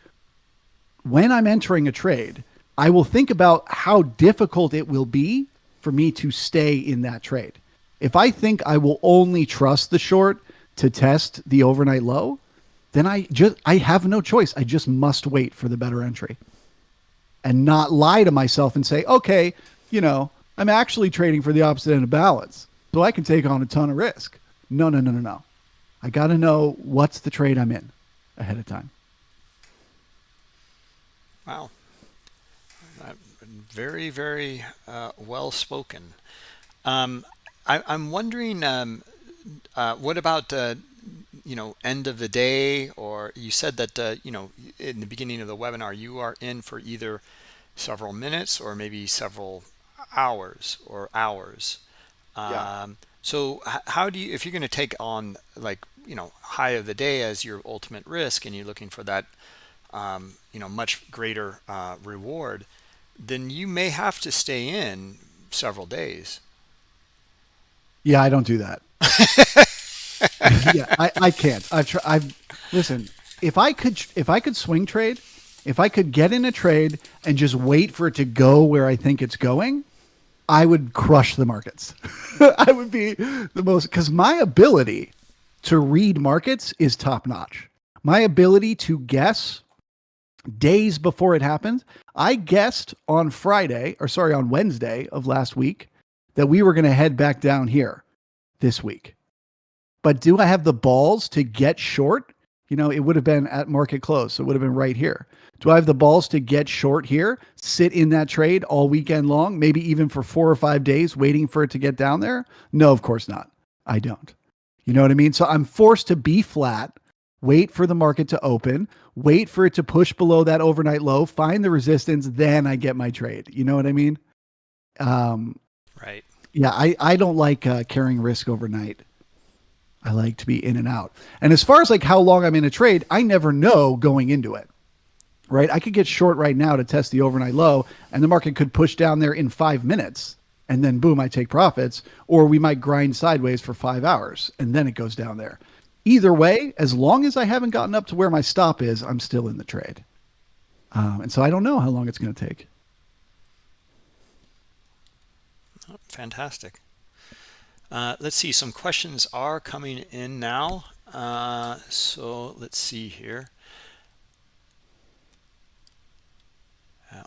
when I'm entering a trade, I will think about how difficult it will be for me to stay in that trade. If I think I will only trust the short to test the overnight low, then I have no choice. I just must wait for the better entry and not lie to myself and say, okay, I'm actually trading for the opposite end of balance. So I can take on a ton of risk. No, no, no, no, no. I got to know what's the trade I'm in ahead of time. Wow. Very, very well spoken. Um, I'm wondering, what about end of the day? Or you said that in the beginning of the webinar, you are in for either several minutes or maybe several hours. Yeah. So how do you, if you're going to take on like high of the day as your ultimate risk, and you're looking for that much greater reward, then you may have to stay in several days. Yeah, I don't do that. Yeah, I can't. I've listen, if I could swing trade, if I could get in a trade and just wait for it to go where I think it's going, I would crush the markets. I would be the most because my ability to read markets is top notch. My ability to guess days before it happened. I guessed on Friday, or sorry, on Wednesday of last week, that we were going to head back down here this week. But do I have the balls to get short? It would have been at market close. So it would have been right here. Do I have the balls to get short here, sit in that trade all weekend long, maybe even for 4 or 5 days, waiting for it to get down there? No, of course not. I don't. You know what I mean? So I'm forced to be flat, wait for the market to open, wait for it to push below that overnight low, find the resistance, then I get my trade. You know what I mean? Um, Right. yeah, I don't like carrying risk overnight. I like to be in and out. And as far as like how long I'm in a trade, I never know going into it, right? I could get short right now to test the overnight low, and the market could push down there in 5 minutes, and then boom, I take profits. Or we might grind sideways for 5 hours, and then it goes down there. Either way, as long as I haven't gotten up to where my stop is, I'm still in the trade. And so I don't know how long it's going to take. Oh, fantastic. Let's see. Some questions are coming in now. So let's see here.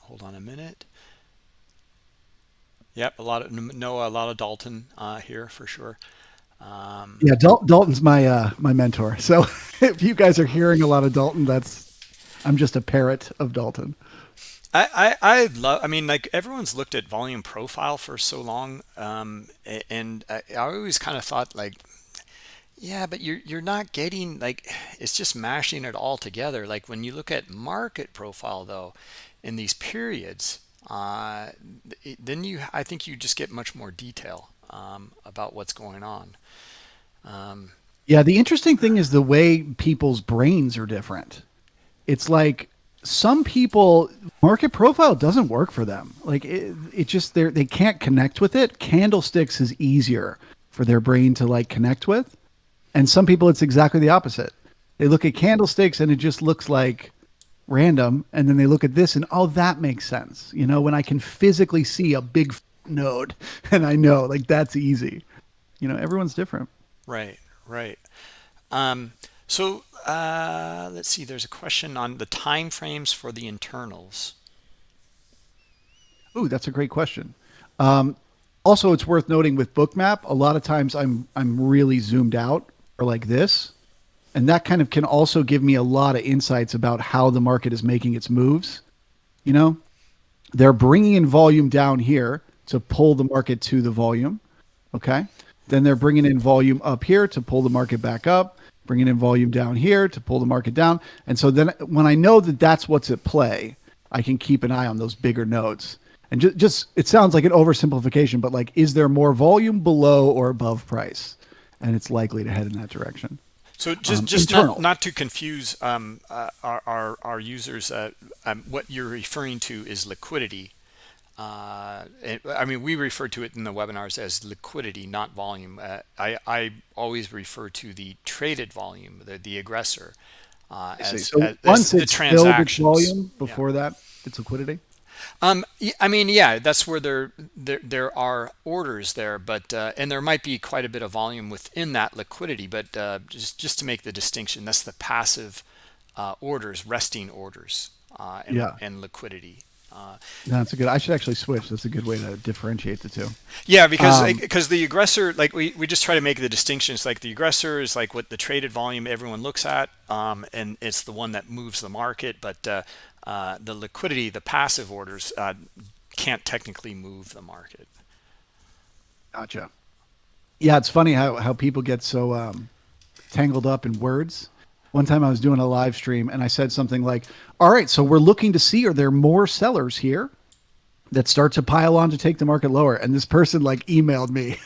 Hold on a minute. Yep, a lot of Dalton here for sure. Yeah, Dalton's my mentor. So if you guys are hearing a lot of Dalton, I'm just a parrot of Dalton. I love, I mean, like everyone's looked at volume profile for so long, and I always kind of thought like, yeah, but you're not getting like, it's just mashing it all together. Like when you look at market profile though, in these periods, then I think you just get much more detail about what's going on. Um, Yeah, the interesting thing is the way people's brains are different. It's like some people market profile doesn't work for them. Like it just they can't connect with it. Candlesticks is easier for their brain to like connect with. And some people it's exactly the opposite. They look at candlesticks and it just looks like random, and then they look at this and oh, that makes sense. When I can physically see a big node and I know like that's easy. Everyone's different. right, right. So let's see. There's a question on the time frames for the internals. Ooh, that's a great question. Um, Also, it's worth noting with Bookmap, a lot of times I'm really zoomed out or like this, and that kind of can also give me a lot of insights about how the market is making its moves. You know, they're bringing in volume down here to pull the market to the volume. Okay. Then they're bringing in volume up here to pull the market back up, bringing in volume down here to pull the market down. And so then when I know that that's what's at play, I can keep an eye on those bigger nodes. And just it sounds like an oversimplification, but like, is there more volume below or above price? And it's likely to head in that direction. So just Internal. not to confuse our users, what you're referring to is liquidity. I mean, we refer to it in the webinars as liquidity, not volume. I always refer to the traded volume, the aggressor, I see. as, So as once the it's filled its transactions. volume, Yeah. before that, it's liquidity. I mean, yeah, that's where there are orders there, but and there might be quite a bit of volume within that liquidity, but just to make the distinction, that's the passive orders, resting orders, Yeah. and liquidity. That's a good. I should actually switch. That's a good way to differentiate the two. Yeah, Um, because the aggressor, like we just try to make the distinctions. Like the aggressor is like what the traded volume everyone looks at, and it's the one that moves the market. But the liquidity, the passive orders, can't technically move the market. gotcha. Yeah, it's funny how people get so tangled up in words. One time I was doing a live stream and I said something like, "All right, so we're looking to see are there more sellers here that start to pile on to take the market lower?" And this person like emailed me.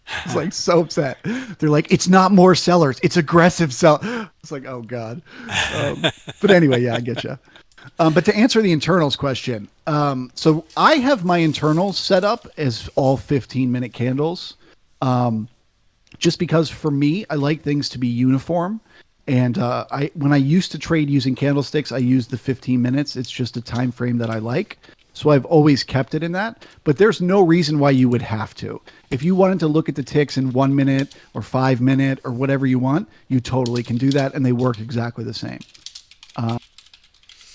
I was like so upset. They're like, "It's not more sellers, it's aggressive sell." It's like, oh god. But anyway, yeah, I get you. But to answer the internals question, so I have my internals set up as all 15-minute candles. Just because for me, I like things to be uniform. And I when I used to trade using candlesticks, I used the 15 minutes. It's just a time frame that I like. So I've always kept it in that. But there's no reason why you would have to. If you wanted to look at the ticks in 1 minute or 5 minute or whatever you want, you totally can do that. And they work exactly the same.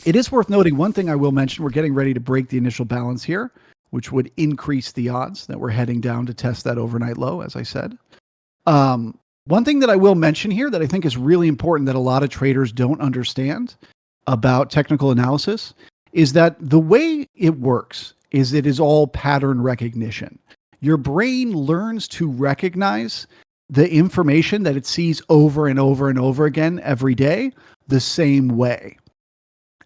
It is worth noting one thing I will mention. We're getting ready to break the initial balance here, which would increase the odds that we're heading down to test that overnight low, as I said. One thing that I will mention here that I think is really important that a lot of traders don't understand about technical analysis is that the way it works is it is all pattern recognition. Your brain learns to recognize the information that it sees over and over and over again every day the same way.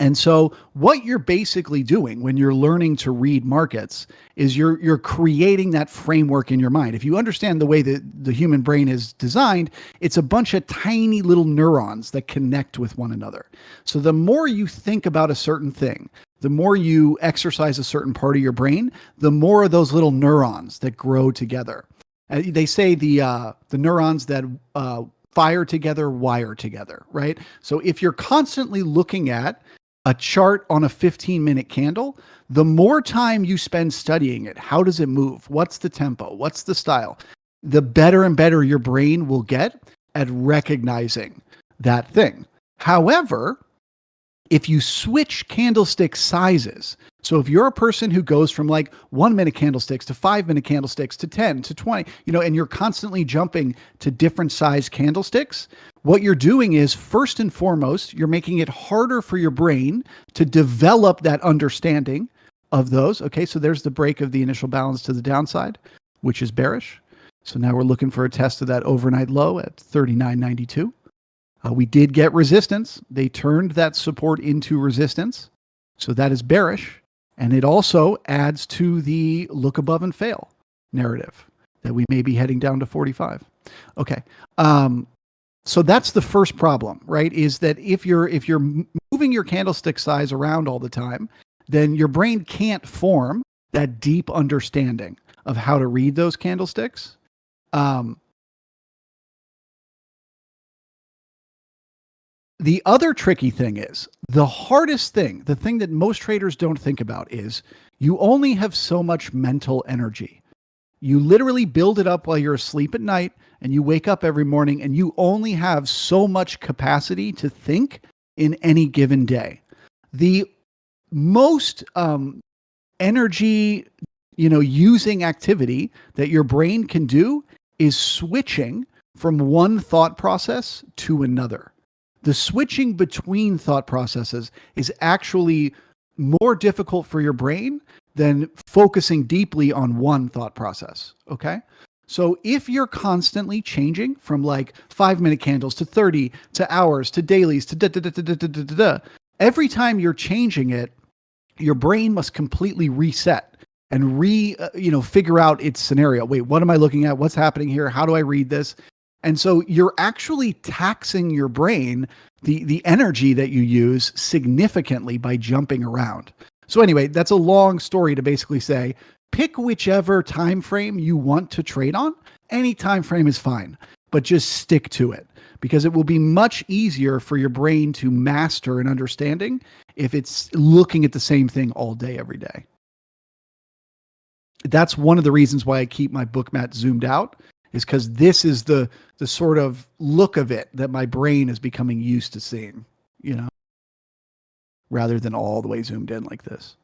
And so what you're basically doing when you're learning to read markets is you're creating that framework in your mind. If you understand the way that the human brain is designed, it's a bunch of tiny little neurons that connect with one another. So the more you think about a certain thing, the more you exercise a certain part of your brain, the more of those little neurons that grow together. They say the neurons that fire together wire together, right? So if you're constantly looking at a chart on a 15-minute candle, the more time you spend studying it, how does it move? What's the tempo? What's the style? The better and better your brain will get at recognizing that thing. However, if you switch candlestick sizes, so if you're a person who goes from like 1 minute candlesticks to 5 minute candlesticks to 10 to 20, and you're constantly jumping to different size candlesticks, what you're doing is first and foremost, you're making it harder for your brain to develop that understanding of those. Okay, so there's the break of the initial balance to the downside, which is bearish. So now we're looking for a test of that overnight low at 39.92. We did get resistance. They turned that support into resistance. So that is bearish. And it also adds to the look above and fail narrative that we may be heading down to 45. Okay. So that's the first problem, right? Is that if you're moving your candlestick size around all the time, then your brain can't form that deep understanding of how to read those candlesticks. The other tricky thing is the hardest thing, the thing that most traders don't think about is you only have so much mental energy. You literally build it up while you're asleep at night and you wake up every morning and you only have so much capacity to think in any given day. The most energy, using activity that your brain can do is switching from one thought process to another. The switching between thought processes is actually more difficult for your brain than focusing deeply on one thought process. Okay. So if you're constantly changing from like 5 minute candles to 30 to hours to dailies to every time you're changing it, your brain must completely reset and figure out its scenario. Wait, what am I looking at? What's happening here? How do I read this? And so you're actually taxing your brain, the energy that you use significantly by jumping around. So anyway, that's a long story to basically say, pick whichever time frame you want to trade on. Any time frame is fine, but just stick to it because it will be much easier for your brain to master an understanding if it's looking at the same thing all day, every day. That's one of the reasons why I keep my Bookmap zoomed out, is because this is the sort of look of it that my brain is becoming used to seeing, rather than all the way zoomed in like this.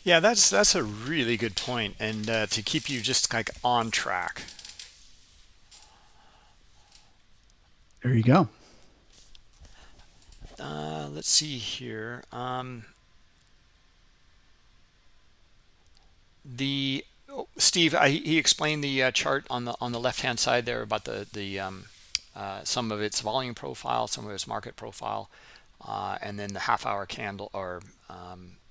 Yeah, that's a really good point, and to keep you just like on track. There you go. Let's see here. The Steve, he explained the chart on the left hand side there about the some of its volume profile, some of its market profile, and then the half hour candle, or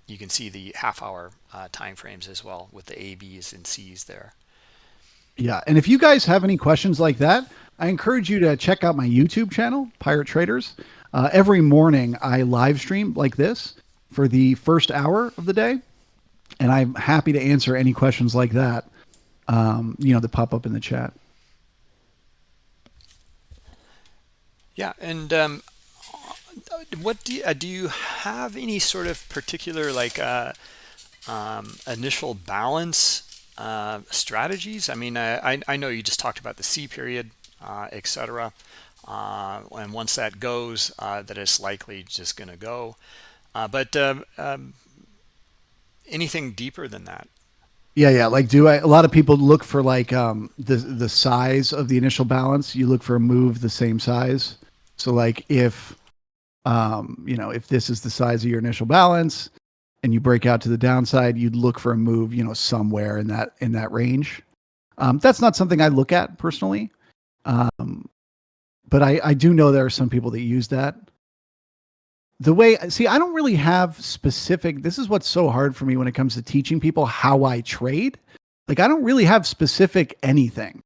you can see the half hour time frames as well with the A, B's, and C's there. Yeah. And if you guys have any questions like that, I encourage you to check out my YouTube channel, Pirate Traders. Every morning I live stream like this for the first hour of the day. And I'm happy to answer any questions like that, that pop up in the chat. Yeah, and what do you have any sort of particular like initial balance strategies? I mean, I know you just talked about the C period, etc. And once that goes, that it's likely just going to go. But anything deeper than that? Yeah, yeah. Like, a lot of people look for like the size of the initial balance. You look for a move the same size. So like if this is the size of your initial balance and you break out to the downside, you'd look for a move, somewhere in that range. That's not something I look at personally. But I do know there are some people that use that. I don't really have specific, this is what's so hard for me when it comes to teaching people how I trade. Like, I don't really have specific anything.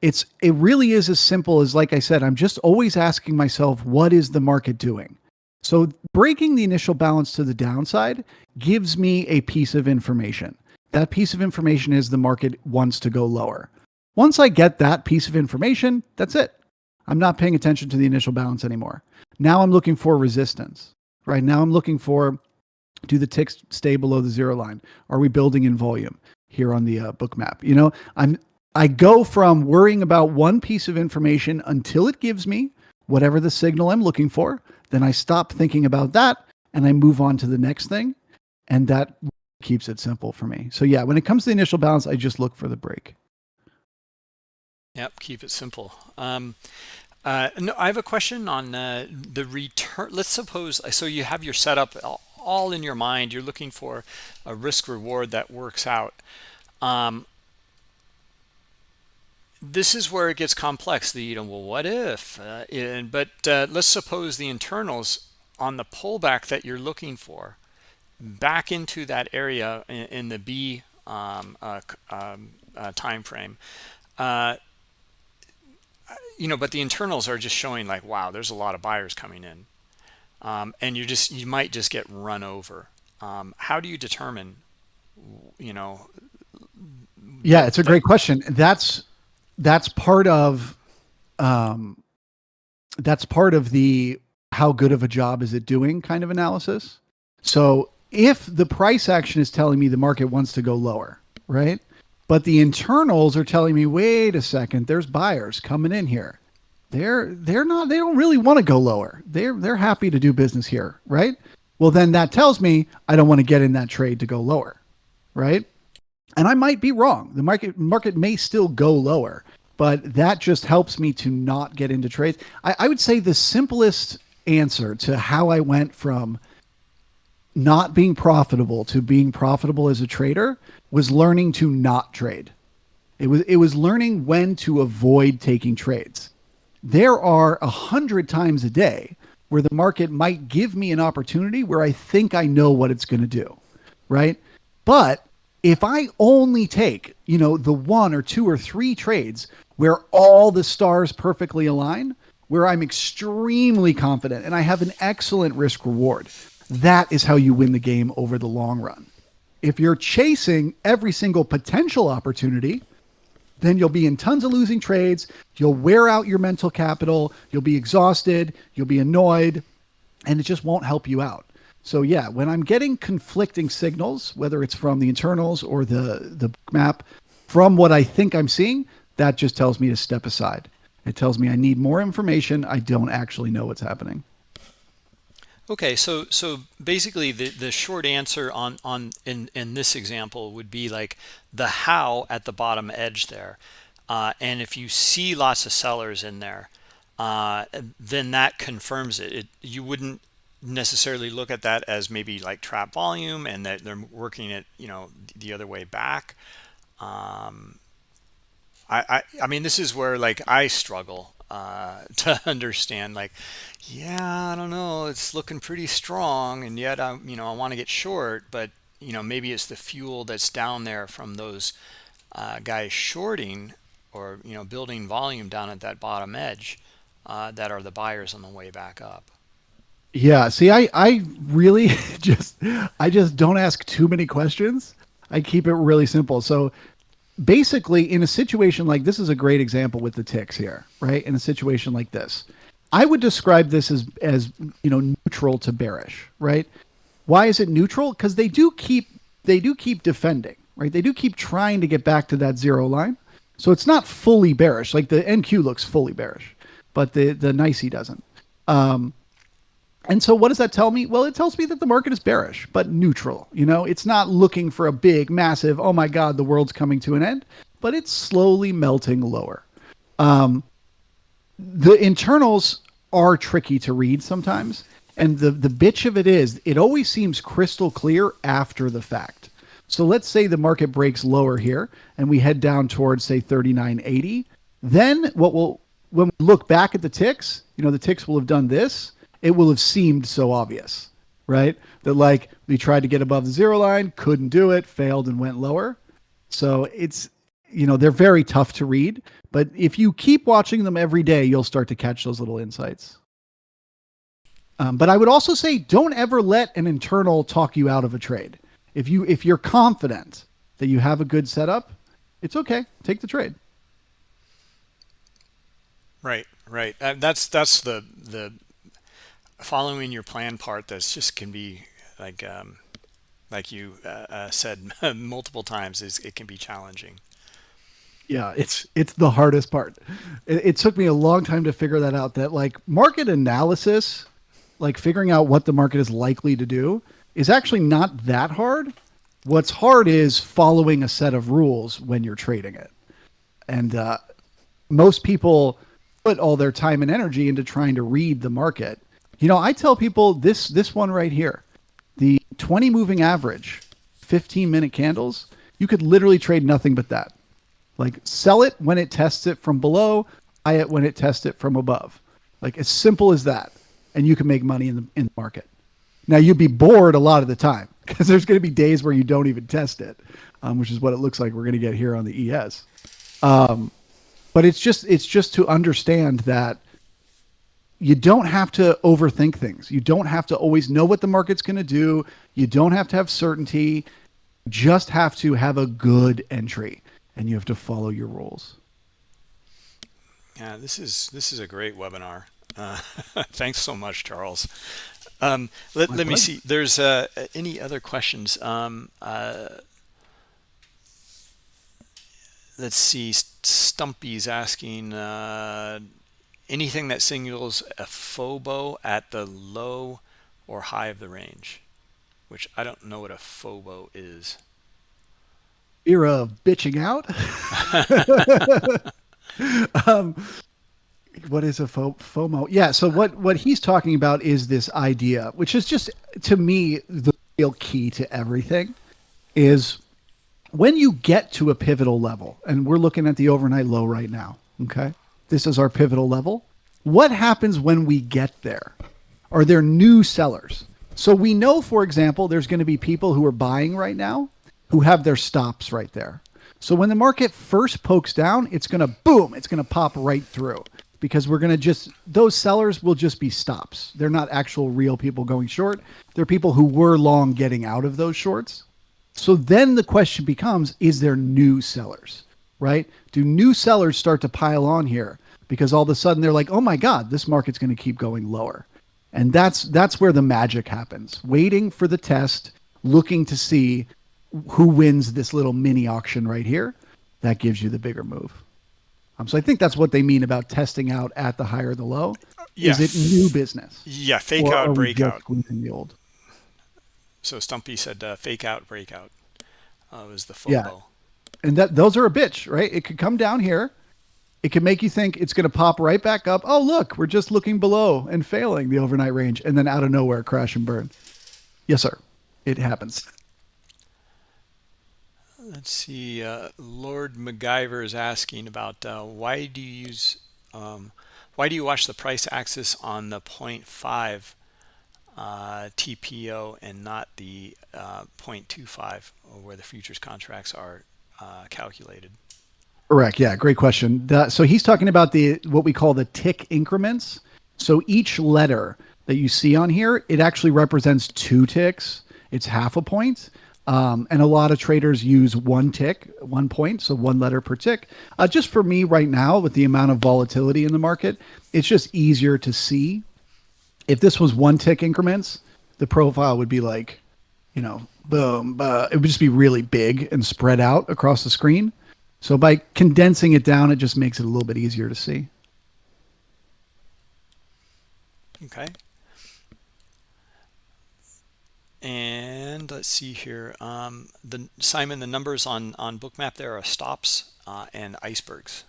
It really is as simple as, like I said, I'm just always asking myself, what is the market doing? So breaking the initial balance to the downside gives me a piece of information. That piece of information is the market wants to go lower. Once I get that piece of information, that's it. I'm not paying attention to the initial balance anymore. Now I'm looking for resistance, right? Now I'm looking for, do the ticks stay below the zero line? Are we building in volume here on the Bookmap? I go from worrying about one piece of information until it gives me whatever the signal I'm looking for. Then I stop thinking about that and I move on to the next thing. And that keeps it simple for me. So yeah, when it comes to the initial balance, I just look for the break. Yep, keep it simple. No, I have a question on the return. Let's suppose, so you have your setup all in your mind. You're looking for a risk reward that works out. This is where it gets complex. Well, what if? But let's suppose the internals on the pullback that you're looking for back into that area in the B time frame. But the internals are just showing like, wow, there's a lot of buyers coming in, and you might just get run over. How do you determine? Yeah, it's a great question. That's part of the how good of a job is it doing kind of analysis. So if the price action is telling me the market wants to go lower, right? But the internals are telling me, wait a second, there's buyers coming in here. They don't really want to go lower. They're happy to do business here, right? Well, then that tells me I don't want to get in that trade to go lower, right? And I might be wrong. The market may still go lower, but that just helps me to not get into trades. I would say the simplest answer to how I went from not being profitable to being profitable as a trader was learning to not trade. It was learning when to avoid taking trades. There are 100 times a day where the market might give me an opportunity where I think I know what it's going to do, right? But if I only take, the one or two or three trades where all the stars perfectly align, where I'm extremely confident and I have an excellent risk reward, that is how you win the game over the long run. If you're chasing every single potential opportunity, then you'll be in tons of losing trades. You'll wear out your mental capital. You'll be exhausted. You'll be annoyed, and it just won't help you out. So yeah, when I'm getting conflicting signals, whether it's from the internals or the map, from what I think I'm seeing, that just tells me to step aside. It tells me I need more information. I don't actually know what's happening. Okay, so basically the short answer on in this example would be like the how at the bottom edge there. And if you see lots of sellers in there, then that confirms it. You wouldn't necessarily look at that as maybe like trap volume and that they're working it, the other way back. Um, I mean, this is where like I struggle to understand. Like, yeah, I don't know, it's looking pretty strong, and yet I want to get short, but maybe it's the fuel that's down there from those guys shorting or building volume down at that bottom edge that are the buyers on the way back up. Yeah, see, I really I just don't ask too many questions. I keep it really simple. So basically, in a situation like this is a great example with the ticks here, right? In a situation like this, I would describe this as neutral to bearish, right? Why is it neutral? Because they do keep defending, right? They do keep trying to get back to that zero line. So it's not fully bearish. Like the NQ looks fully bearish, but the NYSE doesn't. And so what does that tell me? Well, it tells me that the market is bearish, but neutral. It's not looking for a big, massive, oh my God, the world's coming to an end, but it's slowly melting lower. The internals are tricky to read sometimes. And the bitch of it is, it always seems crystal clear after the fact. So let's say the market breaks lower here and we head down towards, say, 39.80. Then when we look back at the ticks, the ticks will have done this. It will have seemed so obvious, right? That like we tried to get above the zero line, couldn't do it, failed and went lower. So they're very tough to read, but if you keep watching them every day, you'll start to catch those little insights. But I would also say, don't ever let an internal talk you out of a trade. If you're confident that you have a good setup, it's okay. Take the trade. Right, right. That's the following your plan part. That's just can be like you said multiple times, is it can be challenging. Yeah, it's the hardest part. It took me a long time to figure that out. That like market analysis, like figuring out what the market is likely to do, is actually not that hard. What's hard is following a set of rules when you're trading it. And most people put all their time and energy into trying to read the market. I tell people this one right here, the 20 moving average, 15-minute candles, you could literally trade nothing but that. Like sell it when it tests it from below, buy it when it tests it from above. Like as simple as that. And you can make money in the market. Now you'd be bored a lot of the time because there's going to be days where you don't even test it, which is what it looks like we're going to get here on the ES. But it's just to understand that you don't have to overthink things. You don't have to always know what the market's going to do. You don't have to have certainty. You just have to have a good entry, and you have to follow your rules. Yeah, this is a great webinar. Thanks so much, Charles. Let me see. There's any other questions? Let's see. Stumpy's asking anything that signals a FOBO at the low or high of the range, which I don't know what a FOBO is. Fear of bitching out. What is a FOMO? Yeah. So what he's talking about is this idea, which is just, to me, the real key to everything is when you get to a pivotal level, and we're looking at the overnight low right now. Okay. This is our pivotal level. What happens when we get there? Are there new sellers? So we know, for example, there's going to be people who are buying right now who have their stops right there. So when the market first pokes down, it's going to boom, it's going to pop right through, because we're going to those sellers will just be stops. They're not actual real people going short. They're people who were long getting out of those shorts. So then the question becomes, is there new sellers, right? Do new sellers start to pile on here? Because all of a sudden they're like, oh my God, this market's going to keep going lower. And that's where the magic happens. Waiting for the test, looking to see who wins this little mini auction right here. That gives you the bigger move. So I think that's what they mean about testing out at the higher the low. Yeah, Is it new business, yeah, fake or out, are we just breakout. squeezing the old? So Stumpy said fake out, breakout was the Yeah, FOBO. and that those are a bitch, right? It could come down here. It can make you think it's going to pop right back up. Oh, look, we're just looking below and failing the overnight range, and then out of nowhere, crash and burn. Yes, sir. It happens. Let's see. Lord MacGyver is asking about why do you watch the price axis on the point 0.5 TPO and not the 0.25 where the futures contracts are calculated? Correct. Yeah, great question. So he's talking about the what we call the tick increments. So each letter that you see on here, it actually represents 2 ticks. It's half a point. And a lot of traders use 1 tick, 1 point, so 1 letter per tick. Just for me right now, with the amount of volatility in the market, it's just easier to see. If this was 1 tick increments, the profile would be like, boom, it would just be really big and spread out across the screen. So by condensing it down, it just makes it a little bit easier to see. Okay. And let's see here. The numbers on Bookmap there are stops and icebergs.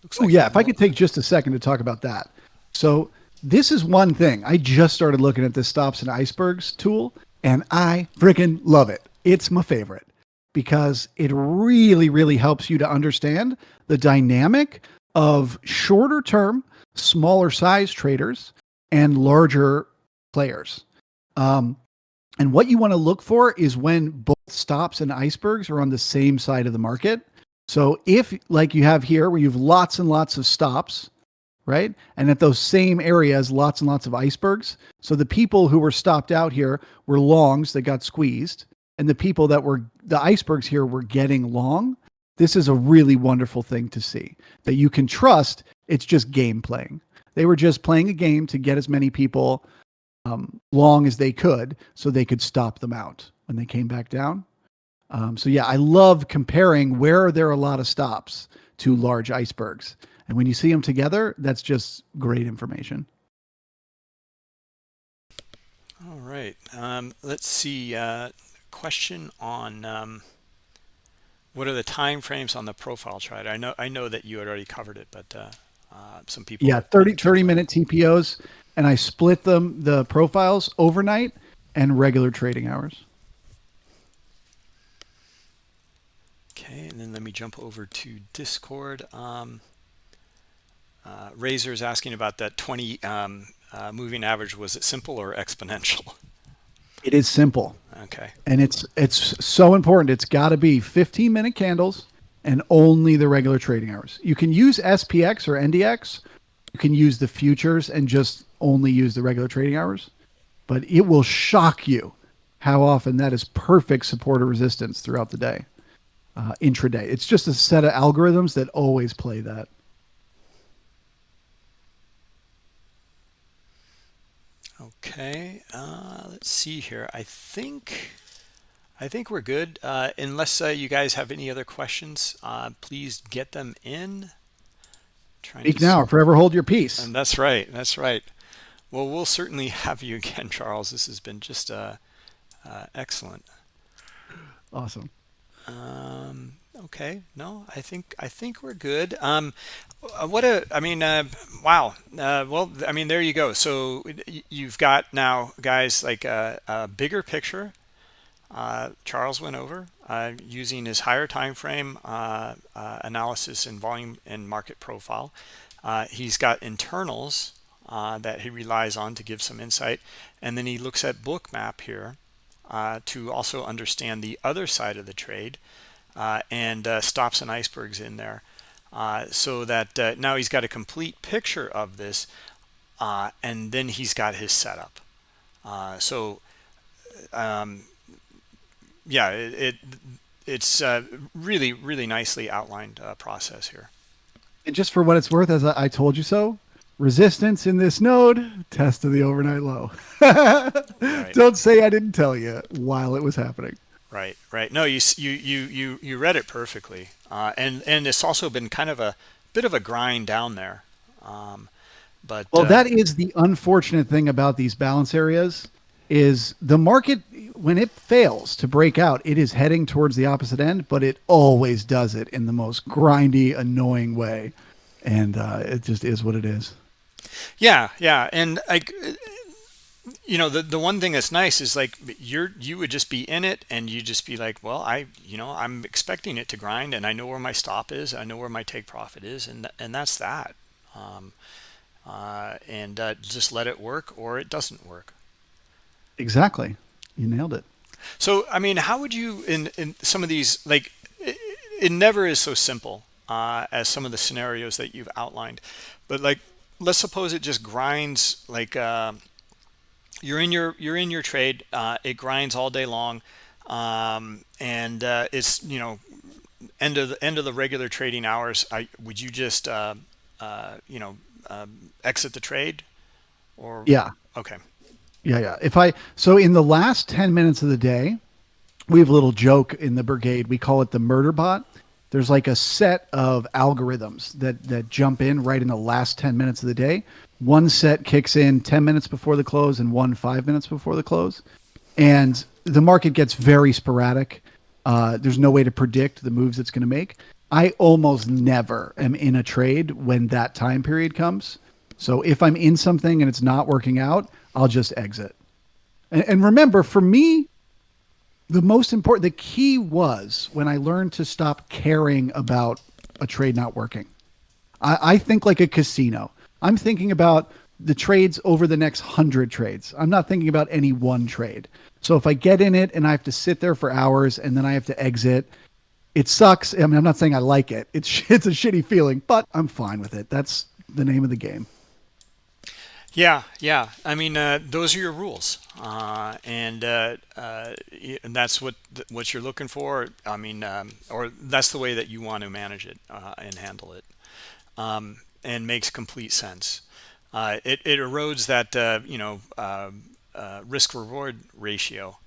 Looks Oh like yeah, if I could take just a second to talk about that. So this is one thing. I just started looking at this stops and icebergs tool, and I freaking love it. It's my favorite because it really, really helps you to understand the dynamic of shorter term, smaller size traders and larger players. Um, and what you want to look for is when both stops and icebergs are on the same side of the market. So if, like you have here, where you have lots and lots of stops, right? And at those same areas, lots and lots of icebergs. So the people who were stopped out here were longs that got squeezed. And the people that were the icebergs here were getting long. This is a really wonderful thing to see that you can trust. It's just game playing. They were just playing a game to get as many people long as they could so they could stop them out when they came back down. So yeah, I love comparing where there are a lot of stops to large icebergs. And when you see them together, that's just great information. all right. Let's see. Question on what are the time frames on the profile chart? I know that you had already covered it, but some people Yeah, 30 minute TPOs. And I split the profiles overnight and regular trading hours. Okay, and then let me jump over to Discord. Razor is asking about that 20 moving average. Was it simple or exponential? It is simple. Okay. And it's so important. It's got to be 15-minute candles and only the regular trading hours. You can use SPX or NDX. You can use the futures and just only use the regular trading hours. But it will shock you how often that is perfect support or resistance throughout the day, intraday. It's just a set of algorithms that always play that. Okay. Let's see here. I think we're good. Unless you guys have any other questions, please get them in. Speak now or forever hold your peace. And that's right. That's right. Well, we'll certainly have you again, Charles. This has been just excellent. Awesome. Okay. No, I think we're good. Wow. Well, I mean, there you go. So you've got now, guys, like a bigger picture. Charles went over using his higher time frame analysis and volume and market profile. He's got internals that he relies on to give some insight, and then he looks at Bookmap here to also understand the other side of the trade, and stops and icebergs in there, so that now he's got a complete picture of this, and then he's got his setup. So yeah, it's really, really nicely outlined process here. And just for what it's worth, as I told you so, resistance in this node, test of the overnight low. Right. Don't say I didn't tell you while it was happening. Right. No, you read it perfectly, and it's also been kind of a bit of a grind down there, But Well, that is the unfortunate thing about these balance areas is the market when it fails to break out, it is heading towards the opposite end, but it always does it in the most grindy, annoying way. And it just is what it is. yeah, yeah, and like the one thing that's nice is like you would just be in it and you just be like, well, I'm expecting it to grind and I know where my stop is, I know where my take profit is, and that's that. Um, and just let it work or it doesn't work. Exactly. You nailed it. So, I mean, how would you in some of these like it never is so simple as some of the scenarios that you've outlined, but like let's suppose it just grinds like you're in your trade, it grinds all day long, and it's end of the regular trading hours. Would you just exit the trade or Yeah. okay? Yeah. Yeah. So in the last 10 minutes of the day, we have a little joke in the brigade. We call it the murder bot. There's like a set of algorithms that jump in right in the last 10 minutes of the day. One set kicks in 10 minutes before the close and one 5 minutes before the close. And the market gets very sporadic. There's no way to predict the moves it's going to make. I almost never am in a trade when that time period comes. So if I'm in something and it's not working out, I'll just exit. And remember, for me, the key was when I learned to stop caring about a trade not working. I think like a casino. I'm thinking about the trades over the next 100 trades. I'm not thinking about any one trade. So if I get in it and I have to sit there for hours and then I have to exit, it sucks. I mean, I'm not saying I like it. It's a shitty feeling, but I'm fine with it. That's the name of the game. Yeah, yeah. I mean, those are your rules, and that's what you're looking for. I mean, or that's the way that you want to manage it and handle it, and makes complete sense. It erodes that risk reward ratio.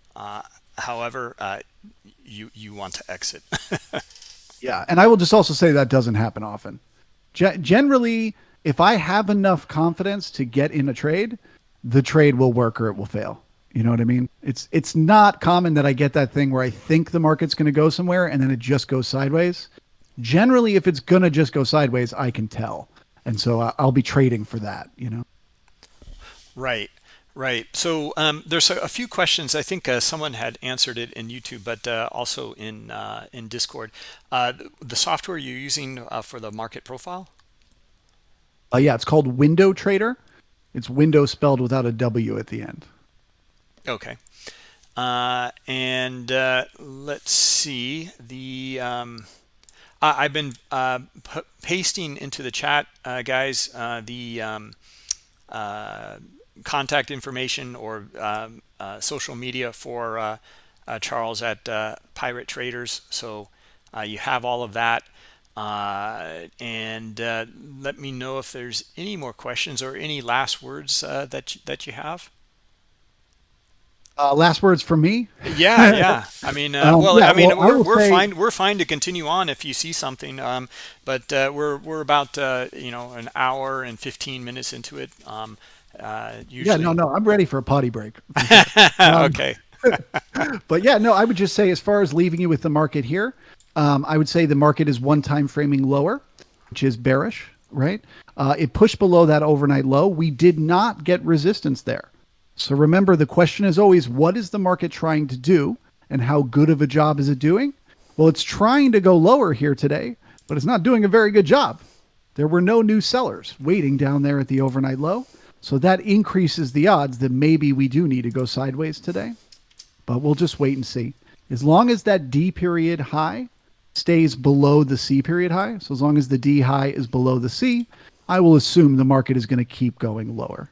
However, you want to exit. Yeah. And I will just also say that doesn't happen often. Generally, if I have enough confidence to get in a trade, the trade will work or it will fail. You know what I mean? It's not common that I get that thing where I think the market's going to go somewhere and then it just goes sideways. Generally, if it's going to just go sideways, I can tell. And so I'll be trading for that, you know? Right, right. So there's a few questions. I think someone had answered it in YouTube, but also in Discord. The software you're using for the market profile? Yeah, it's called Window Trader. It's window spelled without a W at the end. Okay. And let's see. I've been pasting into the chat, guys, the contact information or social media for Charles at Pirate Traders. So you have all of that. And let me know if there's any more questions or any last words that you have. Last words from me. Yeah, yeah. I mean, well, Yeah, I mean, well, I will we're say, fine. We're fine to continue on if you see something. But we're about an hour and 15 minutes into it. yeah, Usually. no, I'm ready for a potty break for sure. Um, Okay. but yeah, no, I would just say as far as leaving you with the market here, I would say the market is one time framing lower, which is bearish, right? It pushed below that overnight low. We did not get resistance there. So remember, the question is always, what is the market trying to do and how good of a job is it doing? Well, it's trying to go lower here today, but it's not doing a very good job. There were no new sellers waiting down there at the overnight low. So that increases the odds that maybe we do need to go sideways today. But we'll just wait and see. As long as that D period high stays below the C period high, so as long as the D high is below the C, I will assume the market is going to keep going lower.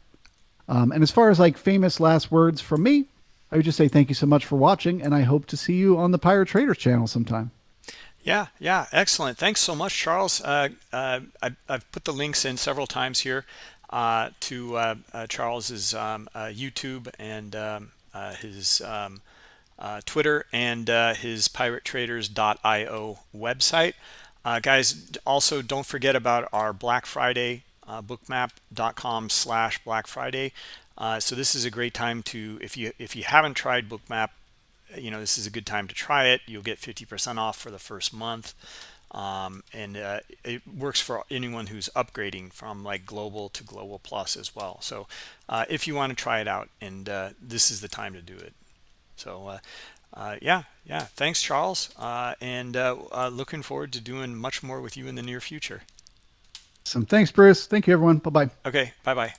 And as far as like famous last words from me, I would just say thank you so much for watching, and I hope to see you on the Pirate Traders channel sometime. Yeah, yeah, excellent. Thanks so much, Charles. I've put the links in several times here to Charles's YouTube and his Twitter and his piratetraders.io website. Guys, also don't forget about our Black Friday bookmap.com/Black Friday. So this is a great time to, if you haven't tried Bookmap, this is a good time to try it. You'll get 50% off for the first month. And it works for anyone who's upgrading from like global to global plus as well. So if you want to try it out, and this is the time to do it. So yeah, thanks, Charles, and looking forward to doing much more with you in the near future. Thanks, Bruce. Thank you, everyone. Bye-bye. Okay, bye-bye.